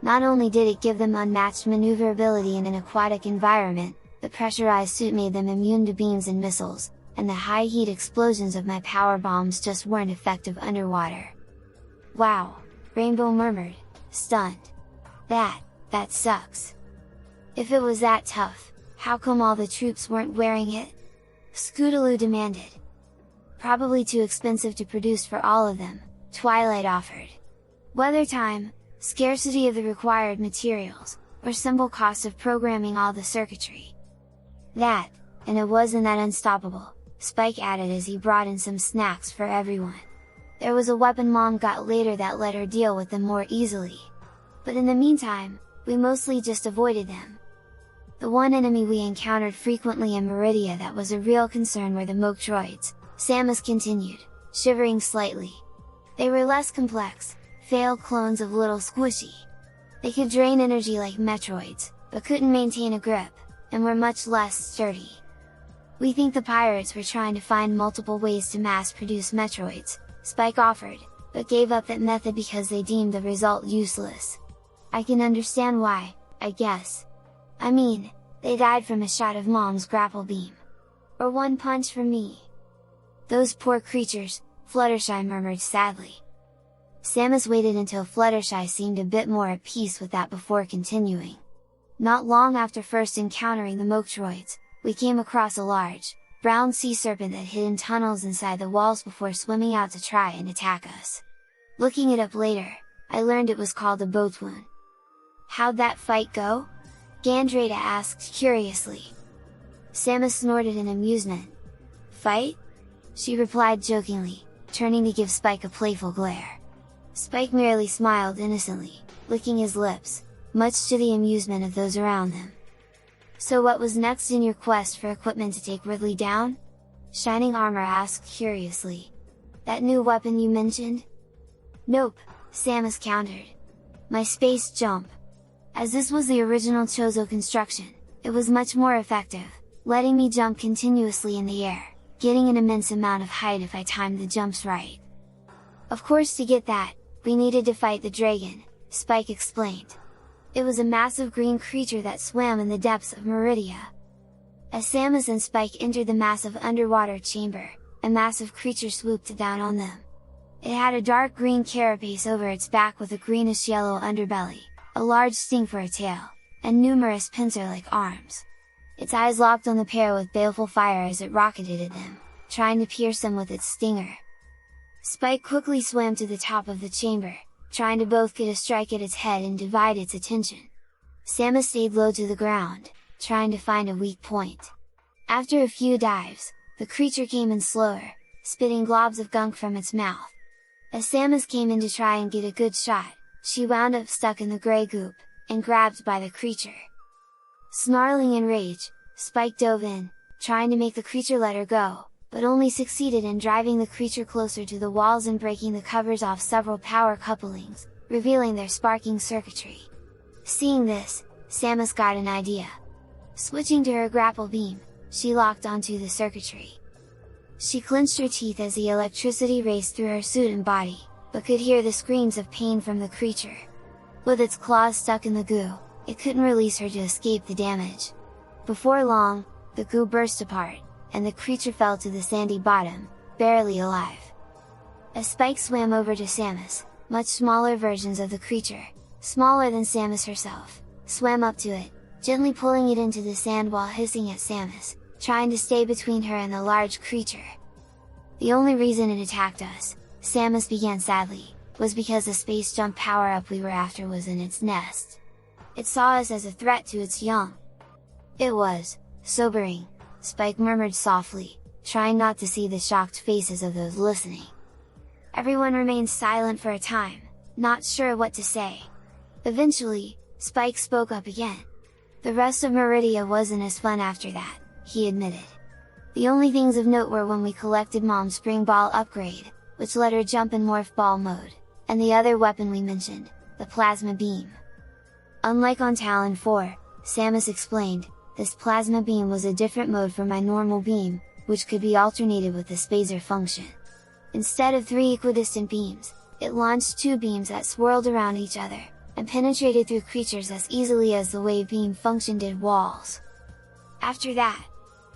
Not only did it give them unmatched maneuverability in an aquatic environment, the pressurized suit made them immune to beams and missiles, and the high-heat explosions of my power bombs just weren't effective underwater. Wow, Rainbow murmured, stunned. That sucks. If it was that tough, how come all the troops weren't wearing it? Scootaloo demanded. Probably too expensive to produce for all of them, Twilight offered. Weather time, scarcity of the required materials, or simple cost of programming all the circuitry. That, and it wasn't that unstoppable, Spike added as he brought in some snacks for everyone. There was a weapon Mom got later that let her deal with them more easily. But in the meantime, we mostly just avoided them. The one enemy we encountered frequently in Meridia that was a real concern were the Metroids, Zebes continued, shivering slightly. They were less complex, failed clones of Little Squishy. They could drain energy like Metroids, but couldn't maintain a grip, and were much less sturdy. We think the pirates were trying to find multiple ways to mass-produce Metroids, Spike offered, but gave up that method because they deemed the result useless. I can understand why, I guess. I mean, they died from a shot of Mom's grapple beam. Or one punch from me. Those poor creatures, Fluttershy murmured sadly. Zebes waited until Fluttershy seemed a bit more at peace with that before continuing. Not long after first encountering the Metroids, we came across a large, brown sea serpent that hid in tunnels inside the walls before swimming out to try and attack us. Looking it up later, I learned it was called a Boatwoon. How'd that fight go? Gandrada asked curiously. Zebes snorted in amusement. Fight? She replied jokingly, turning to give Spike a playful glare. Spike merely smiled innocently, licking his lips, much to the amusement of those around them. So what was next in your quest for equipment to take Ridley down? Shining Armor asked curiously. That new weapon you mentioned? Nope, Samus countered. My space jump. As this was the original Chozo construction, it was much more effective, letting me jump continuously in the air, getting an immense amount of height if I timed the jumps right. Of course, to get that, we needed to fight the dragon, Spike explained. It was a massive green creature that swam in the depths of Meridia. As Samus and Spike entered the massive underwater chamber, a massive creature swooped down on them. It had a dark green carapace over its back with a greenish-yellow underbelly, a large sting for a tail, and numerous pincer-like arms. Its eyes locked on the pair with baleful fire as it rocketed at them, trying to pierce them with its stinger. Spike quickly swam to the top of the chamber, trying to both get a strike at its head and divide its attention. Samus stayed low to the ground, trying to find a weak point. After a few dives, the creature came in slower, spitting globs of gunk from its mouth. As Samus came in to try and get a good shot, she wound up stuck in the grey goop, and grabbed by the creature. Snarling in rage, Spike dove in, trying to make the creature let her go, but only succeeded in driving the creature closer to the walls and breaking the covers off several power couplings, revealing their sparking circuitry. Seeing this, Samus got an idea. Switching to her grapple beam, she locked onto the circuitry. She clenched her teeth as the electricity raced through her suit and body, but could hear the screams of pain from the creature. With its claws stuck in the goo, it couldn't release her to escape the damage. Before long, the goo burst apart, and the creature fell to the sandy bottom, barely alive. As Spike swam over to Samus, much smaller versions of the creature, smaller than Samus herself, swam up to it, gently pulling it into the sand while hissing at Samus, trying to stay between her and the large creature. The only reason it attacked us, Samus began sadly, was because the space jump power-up we were after was in its nest. It saw us as a threat to its young. It was sobering, Spike murmured softly, trying not to see the shocked faces of those listening. Everyone remained silent for a time, not sure what to say. Eventually, Spike spoke up again. The rest of Meridia wasn't as fun after that, he admitted. The only things of note were when we collected Mom's Spring Ball upgrade, which let her jump in Morph Ball mode, and the other weapon we mentioned, the Plasma Beam. Unlike on Talon 4, Samus explained, this Plasma Beam was a different mode from my normal beam, which could be alternated with the Spazer function. Instead of 3 equidistant beams, it launched 2 beams that swirled around each other, and penetrated through creatures as easily as the wave beam function did walls. After that,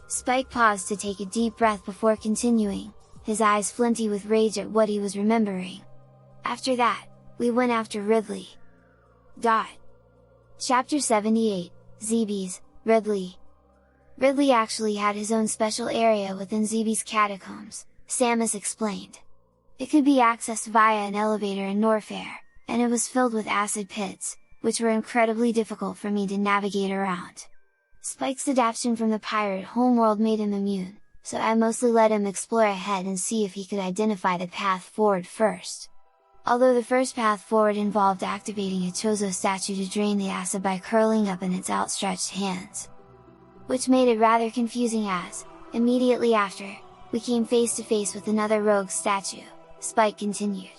Spike paused to take a deep breath before continuing, his eyes flinty with rage at what he was remembering. After that, we went after Ridley. Chapter 78, Zebes, Ridley. Ridley actually had his own special area within Zebes catacombs, Samus explained. It could be accessed via an elevator in Norfair, and it was filled with acid pits, which were incredibly difficult for me to navigate around. Spike's adaptation from the pirate homeworld made him immune, so I mostly let him explore ahead and see if he could identify the path forward first. Although the first path forward involved activating a Chozo statue to drain the acid by curling up in its outstretched hands. Which made it rather confusing as, immediately after, we came face to face with another rogue statue, Spike continued.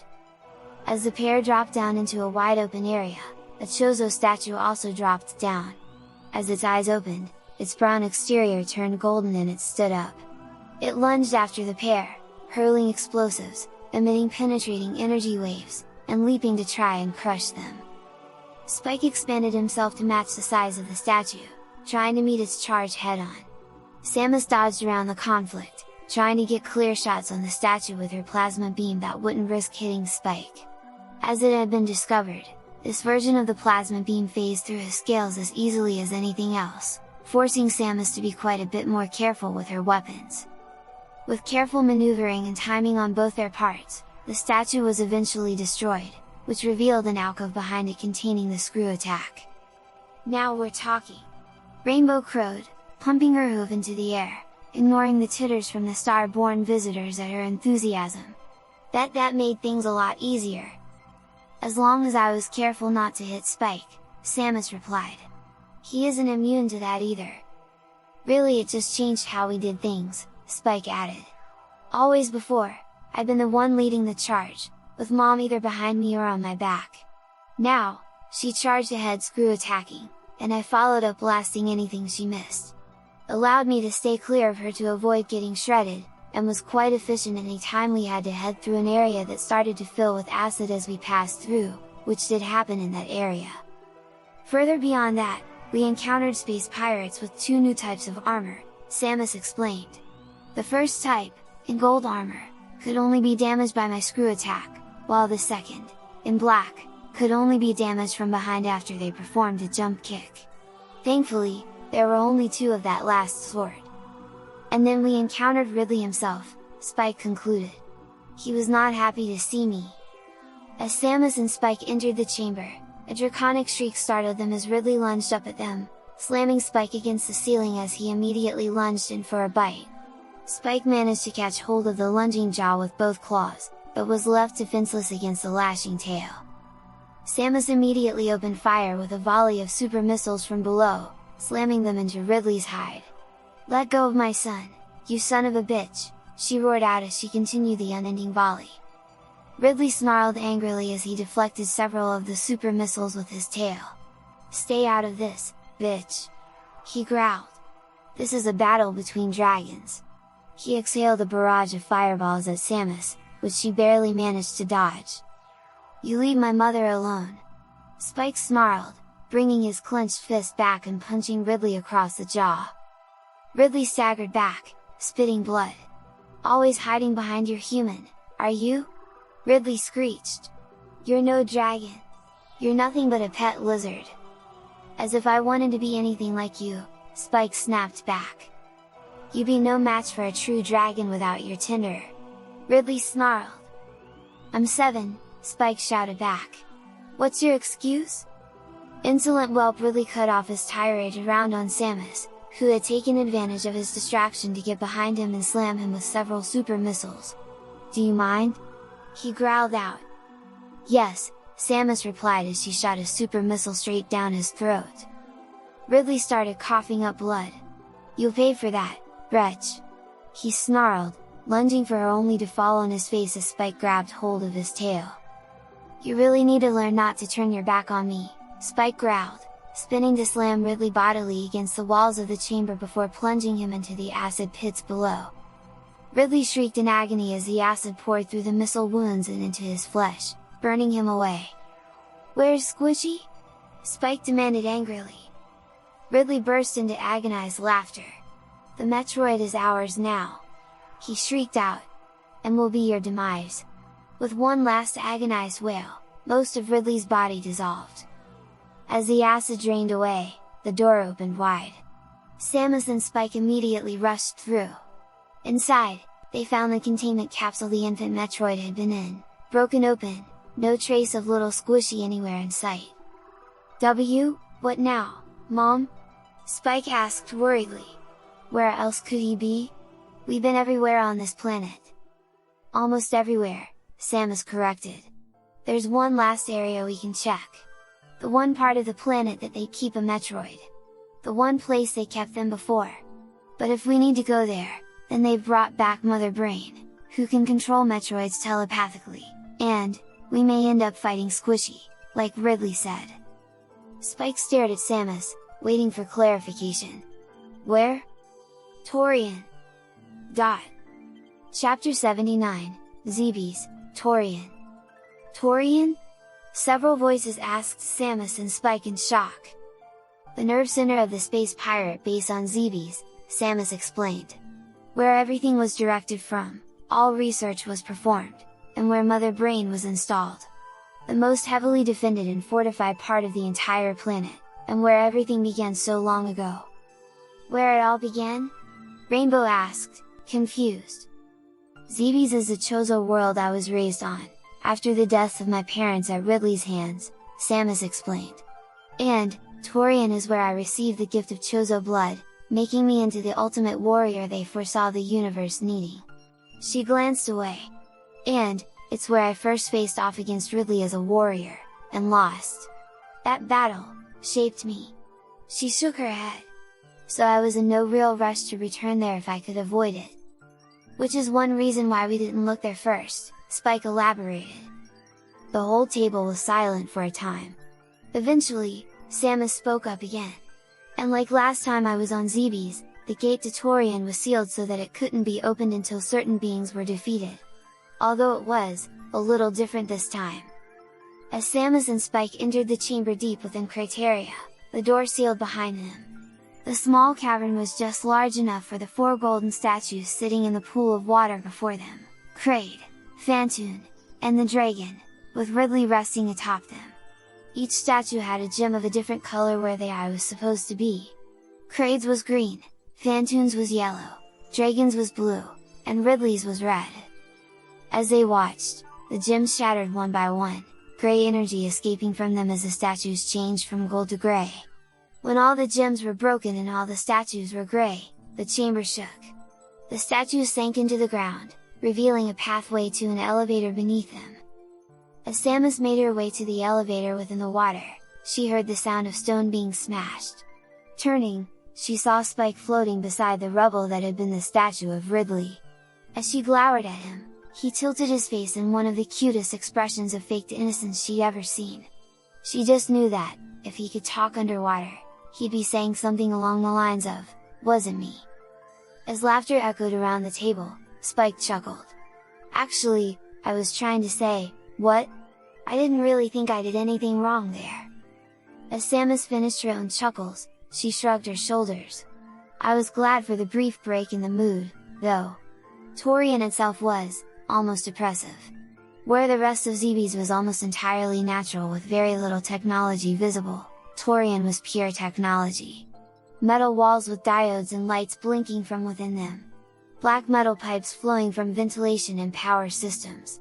As the pair dropped down into a wide open area, a Chozo statue also dropped down. As its eyes opened, its brown exterior turned golden and it stood up. It lunged after the pair, hurling explosives, emitting penetrating energy waves, and leaping to try and crush them. Spike expanded himself to match the size of the statue, trying to meet its charge head-on. Samus dodged around the conflict, trying to get clear shots on the statue with her plasma beam that wouldn't risk hitting Spike. As it had been discovered, this version of the plasma beam phased through his scales as easily as anything else, forcing Samus to be quite a bit more careful with her weapons. With careful maneuvering and timing on both their parts, the statue was eventually destroyed, which revealed an alcove behind it containing the screw attack. Now we're talking! Rainbow crowed, pumping her hoof into the air, ignoring the titters from the star-born visitors at her enthusiasm. That made things a lot easier. As long as I was careful not to hit Spike, Samus replied. He isn't immune to that either. Really, it just changed how we did things, Spike added. Always before, I'd been the one leading the charge, with Mom either behind me or on my back. Now, she charged ahead, screw attacking, and I followed up, blasting anything she missed. Allowed me to stay clear of her to avoid getting shredded, and was quite efficient any time we had to head through an area that started to fill with acid as we passed through, which did happen in that area. Further beyond that, we encountered space pirates with two new types of armor, Samus explained. The first type, in gold armor, could only be damaged by my screw attack, while the second, in black, could only be damaged from behind after they performed a jump kick. Thankfully, there were only two of that last sort. And then we encountered Ridley himself, Spike concluded. He was not happy to see me. As Samus and Spike entered the chamber, a draconic shriek startled them as Ridley lunged up at them, slamming Spike against the ceiling as he immediately lunged in for a bite. Spike managed to catch hold of the lunging jaw with both claws, but was left defenseless against the lashing tail. Samus immediately opened fire with a volley of super missiles from below, slamming them into Ridley's hide. "Let go of my son, you son of a bitch!" she roared out as she continued the unending volley. Ridley snarled angrily as he deflected several of the super missiles with his tail. "Stay out of this, bitch!" he growled. "This is a battle between dragons!" He exhaled a barrage of fireballs at Samus, which she barely managed to dodge. "You leave my mother alone!" Spike snarled, bringing his clenched fist back and punching Ridley across the jaw. Ridley staggered back, spitting blood. "Always hiding behind your human, are you?" Ridley screeched. "You're no dragon! You're nothing but a pet lizard!" "As if I wanted to be anything like you," Spike snapped back. "You be no match for a true dragon without your tinder!" Ridley snarled. "I'm 7, Spike shouted back. "What's your excuse?" Insolent whelp Ridley cut off his tirade around on Samus, who had taken advantage of his distraction to get behind him and slam him with several super missiles. "Do you mind?" he growled out. "Yes," Samus replied as she shot a super missile straight down his throat. Ridley started coughing up blood. "You'll pay for that, wretch!" he snarled, lunging for her only to fall on his face as Spike grabbed hold of his tail. "You really need to learn not to turn your back on me," Spike growled, spinning to slam Ridley bodily against the walls of the chamber before plunging him into the acid pits below. Ridley shrieked in agony as the acid poured through the missile wounds and into his flesh, burning him away. "Where's Squishy?" Spike demanded angrily. Ridley burst into agonized laughter. "The Metroid is ours now!" he shrieked out. "And will be your demise!" With one last agonized wail, most of Ridley's body dissolved. As the acid drained away, the door opened wide. Samus and Spike immediately rushed through. Inside, they found the containment capsule the infant Metroid had been in, broken open, no trace of little Squishy anywhere in sight. What now, Mom?" Spike asked worriedly. "Where else could he be? We've been everywhere on this planet." "Almost everywhere," Samus corrected. "There's one last area we can check. The one part of the planet that they keep a Metroid. The one place they kept them before. But if we need to go there, then they've brought back Mother Brain, who can control Metroids telepathically, and we may end up fighting Squishy, like Ridley said." Spike stared at Samus, waiting for clarification. "Where?" "Torian. Chapter 79, Zebes, Torian. "Torian?" Several voices asked Samus and Spike in shock. "The nerve center of the space pirate base on Zebes," Samus explained. "Where everything was directed from, all research was performed, and where Mother Brain was installed. The most heavily defended and fortified part of the entire planet, and where everything began so long ago." "Where it all began?" Rainbow asked, confused. "Zebes is the Chozo world I was raised on, after the deaths of my parents at Ridley's hands," Samus explained. "And, Torian is where I received the gift of Chozo blood, making me into the ultimate warrior they foresaw the universe needing." She glanced away. "And, it's where I first faced off against Ridley as a warrior, and lost. That battle shaped me." She shook her head. "So I was in no real rush to return there if I could avoid it. Which is one reason why we didn't look there first," Spike elaborated. The whole table was silent for a time. Eventually, Samus spoke up again. And like last time I was on Zebes, the gate to Torian was sealed so that it couldn't be opened until certain beings were defeated. Although it was a little different this time. As Samus and Spike entered the chamber deep within Criteria, the door sealed behind them. The small cavern was just large enough for the 4 golden statues sitting in the pool of water before them, Kraid, Phantoon, and the dragon, with Ridley resting atop them. Each statue had a gem of a different color where the eye was supposed to be. Kraid's was green, Phantoon's was yellow, Dragon's was blue, and Ridley's was red. As they watched, the gems shattered one by one, grey energy escaping from them as the statues changed from gold to grey. When all the gems were broken and all the statues were grey, the chamber shook. The statues sank into the ground, revealing a pathway to an elevator beneath them. As Samus made her way to the elevator within the water, she heard the sound of stone being smashed. Turning, she saw Spike floating beside the rubble that had been the statue of Ridley. As she glowered at him, he tilted his face in one of the cutest expressions of faked innocence she'd ever seen. She just knew that, if he could talk underwater, he'd be saying something along the lines of, "Wasn't me." As laughter echoed around the table, Spike chuckled. "Actually, I was trying to say, what? I didn't really think I did anything wrong there." As Samus finished her own chuckles, she shrugged her shoulders. "I was glad for the brief break in the mood, though. Torian itself was almost oppressive. Where the rest of Zebes was almost entirely natural with very little technology visible, Torian was pure technology. Metal walls with diodes and lights blinking from within them. Black metal pipes flowing from ventilation and power systems.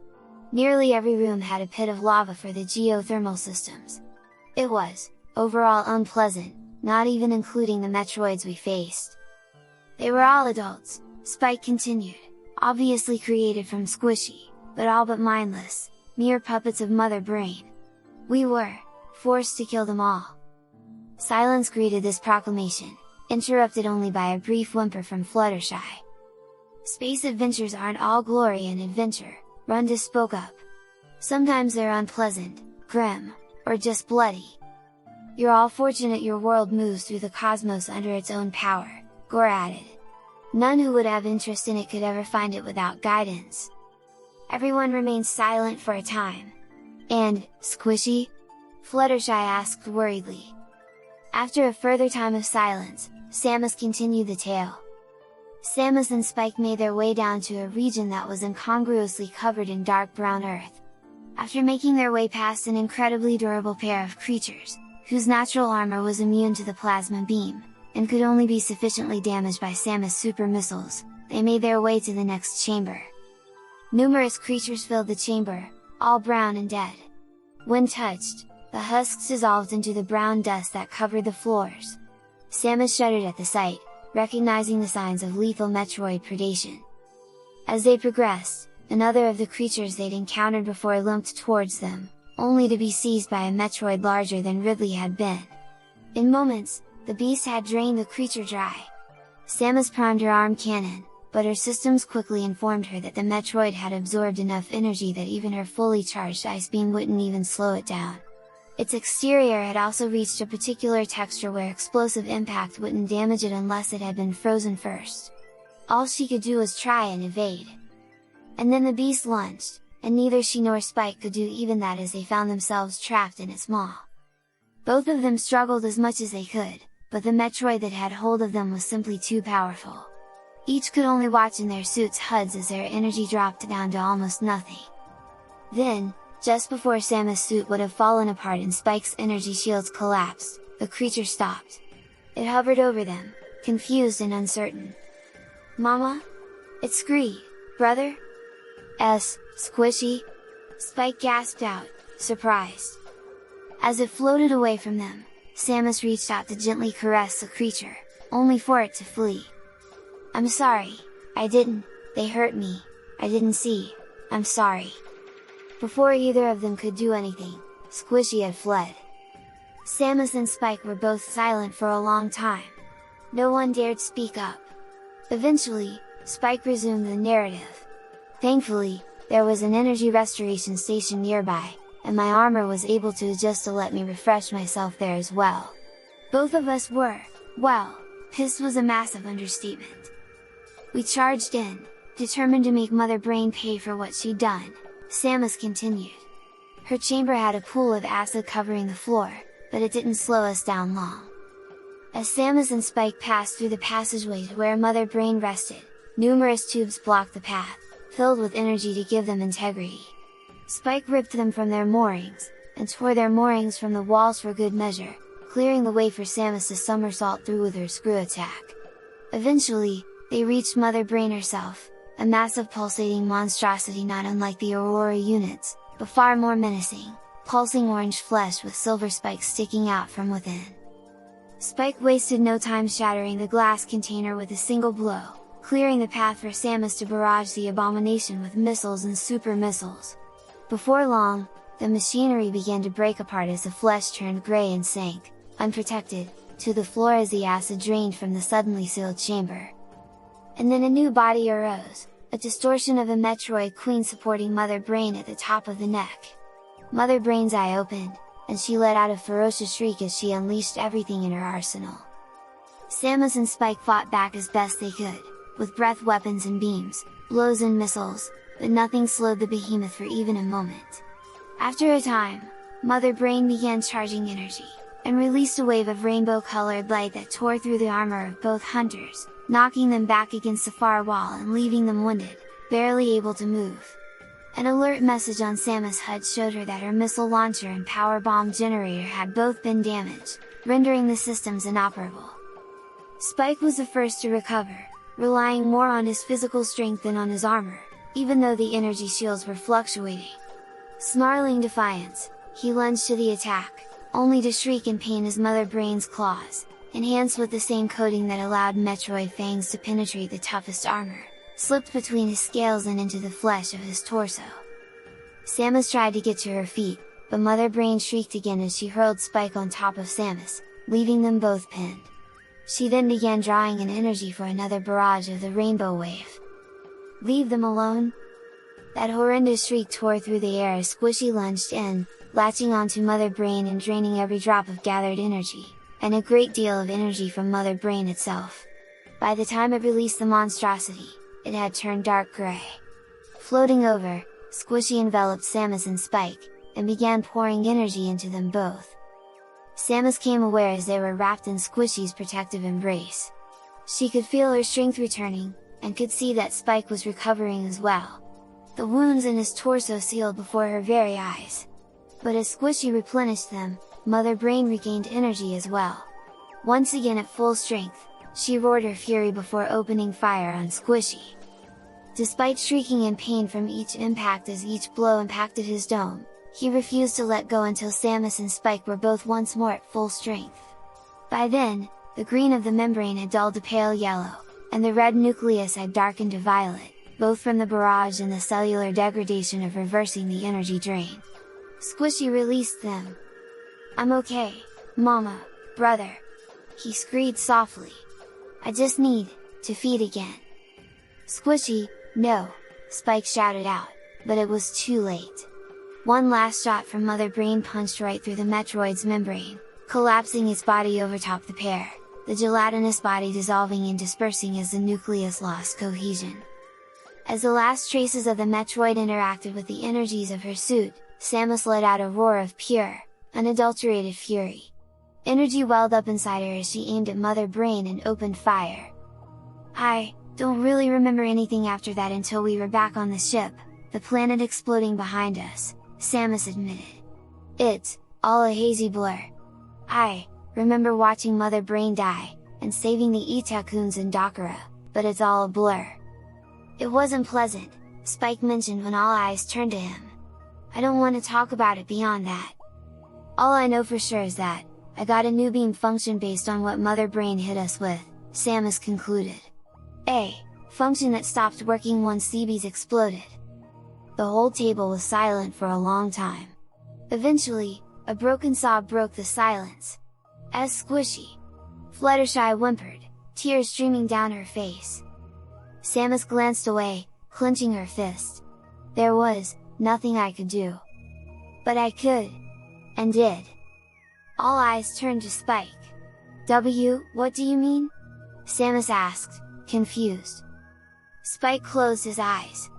Nearly every room had a pit of lava for the geothermal systems. It was, overall unpleasant, not even including the Metroids we faced. They were all adults, Spike continued, obviously created from Squishy, but all but mindless, mere puppets of Mother Brain. We were forced to kill them all." Silence greeted this proclamation, interrupted only by a brief whimper from Fluttershy. "Space adventures aren't all glory and adventure," Runda spoke up. "Sometimes they're unpleasant, grim, or just bloody. You're all fortunate your world moves through the cosmos under its own power," Gore added. "None who would have interest in it could ever find it without guidance." Everyone remained silent for a time. "And, Squishy?" Fluttershy asked worriedly. After a further time of silence, Samus continued the tale. Samus and Spike made their way down to a region that was incongruously covered in dark brown earth. After making their way past an incredibly durable pair of creatures, whose natural armor was immune to the plasma beam, and could only be sufficiently damaged by Samus super missiles, they made their way to the next chamber. Numerous creatures filled the chamber, all brown and dead. When touched, the husks dissolved into the brown dust that covered the floors. Samus shuddered at the sight, recognizing the signs of lethal Metroid predation. As they progressed, another of the creatures they'd encountered before limped towards them, only to be seized by a Metroid larger than Ridley had been. In moments, the beast had drained the creature dry. Samus primed her arm cannon, but her systems quickly informed her that the Metroid had absorbed enough energy that even her fully charged ice beam wouldn't even slow it down. Its exterior had also reached a particular texture where explosive impact wouldn't damage it unless it had been frozen first. All she could do was try and evade. And then the beast lunged, and neither she nor Spike could do even that as they found themselves trapped in its maw. Both of them struggled as much as they could, but the Metroid that had hold of them was simply too powerful. Each could only watch in their suits' HUDs as their energy dropped down to almost nothing. Then, just before Samus' suit would have fallen apart and Spike's energy shields collapsed, the creature stopped. It hovered over them, confused and uncertain. "Mama? It's Scree, brother?" Squishy?" Spike gasped out, surprised. As it floated away from them, Samus reached out to gently caress the creature, only for it to flee. "I'm sorry, they hurt me, I didn't see, I'm sorry." Before either of them could do anything, Squishy had fled. Samus and Spike were both silent for a long time. No one dared speak up. Eventually, Spike resumed the narrative. "Thankfully, there was an energy restoration station nearby, and my armor was able to adjust to let me refresh myself there as well. Both of us were, well, pissed was a massive understatement. We charged in, determined to make Mother Brain pay for what she'd done. Samus continued. Her chamber had a pool of acid covering the floor, but it didn't slow us down long. As Samus and Spike passed through the passageway to where Mother Brain rested, numerous tubes blocked the path, filled with energy to give them integrity. Spike ripped them from their moorings, and tore their moorings from the walls for good measure, clearing the way for Samus to somersault through with her screw attack. Eventually, they reached Mother Brain herself, a massive pulsating monstrosity not unlike the Aurora units, but far more menacing, pulsing orange flesh with silver spikes sticking out from within. Spike wasted no time shattering the glass container with a single blow, clearing the path for Samus to barrage the abomination with missiles and super missiles. Before long, the machinery began to break apart as the flesh turned grey and sank, unprotected, to the floor as the acid drained from the suddenly sealed chamber. And then a new body arose, a distortion of a Metroid queen supporting Mother Brain at the top of the neck. Mother Brain's eye opened, and she let out a ferocious shriek as she unleashed everything in her arsenal. Samus and Spike fought back as best they could, with breath weapons and beams, blows and missiles, but nothing slowed the behemoth for even a moment. After a time, Mother Brain began charging energy, and released a wave of rainbow-colored light that tore through the armor of both hunters, knocking them back against the far wall and leaving them winded, barely able to move. An alert message on Samus' HUD showed her that her missile launcher and power bomb generator had both been damaged, rendering the systems inoperable. Spike was the first to recover, relying more on his physical strength than on his armor, even though the energy shields were fluctuating. Snarling defiance, he lunged to the attack, only to shriek in pain as Mother Brain's claws, enhanced with the same coating that allowed Metroid fangs to penetrate the toughest armor, slipped between his scales and into the flesh of his torso. Samus tried to get to her feet, but Mother Brain shrieked again as she hurled Spike on top of Samus, leaving them both pinned. She then began drawing in energy for another barrage of the rainbow wave. Leave them alone? That horrendous shriek tore through the air as Squishy lunged in, latching onto Mother Brain and draining every drop of gathered energy, and a great deal of energy from Mother Brain itself. By the time it released the monstrosity, it had turned dark grey. Floating over, Squishy enveloped Samus and Spike, and began pouring energy into them both. Samus came aware as they were wrapped in Squishy's protective embrace. She could feel her strength returning, and could see that Spike was recovering as well. The wounds in his torso sealed before her very eyes. But as Squishy replenished them, Mother Brain regained energy as well. Once again at full strength, she roared her fury before opening fire on Squishy. Despite shrieking in pain from each impact as each blow impacted his dome, he refused to let go until Samus and Spike were both once more at full strength. By then, the green of the membrane had dulled to pale yellow, and the red nucleus had darkened to violet, both from the barrage and the cellular degradation of reversing the energy drain. Squishy released them. "I'm okay, Mama, brother!" he screamed softly. "I just need to feed again." "Squishy, no!" Spike shouted out, but it was too late. One last shot from Mother Brain punched right through the Metroid's membrane, collapsing its body overtop the pair, the gelatinous body dissolving and dispersing as the nucleus lost cohesion. As the last traces of the Metroid interacted with the energies of her suit, Samus let out a roar of pure, unadulterated fury. Energy welled up inside her as she aimed at Mother Brain and opened fire. "I don't really remember anything after that until we were back on the ship, the planet exploding behind us," Samus admitted. "It's all a hazy blur. I remember watching Mother Brain die, and saving the Itakuns and Dakara, but it's all a blur." "It wasn't pleasant," Spike mentioned when all eyes turned to him. "I don't want to talk about it beyond that. All I know for sure is that, I got a new beam function based on what Mother Brain hit us with," Samus concluded. "A function that stopped working once Zebes exploded." The whole table was silent for a long time. Eventually, a broken sob broke the silence. As Squishy, Fluttershy whimpered, tears streaming down her face. Samus glanced away, clenching her fist. There was nothing I could do. But I could, and did. All eyes turned to Spike. What do you mean? Samus asked, confused. Spike closed his eyes.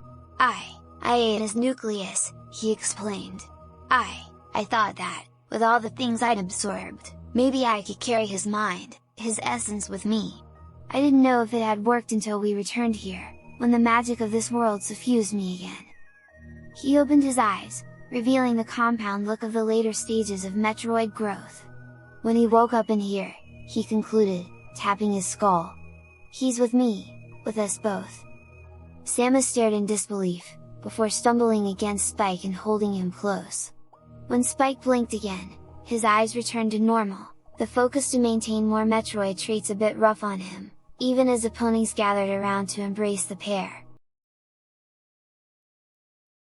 I ate his nucleus, he explained. I thought that, with all the things I'd absorbed, maybe I could carry his mind, his essence with me. I didn't know if it had worked until we returned here, when the magic of this world suffused me again. He opened his eyes, revealing the compound look of the later stages of Metroid growth. When he woke up in here, he concluded, tapping his skull. He's with me, with us both. Samus stared in disbelief, before stumbling against Spike and holding him close. When Spike blinked again, his eyes returned to normal, the focus to maintain more Metroid traits a bit rough on him, even as the ponies gathered around to embrace the pair.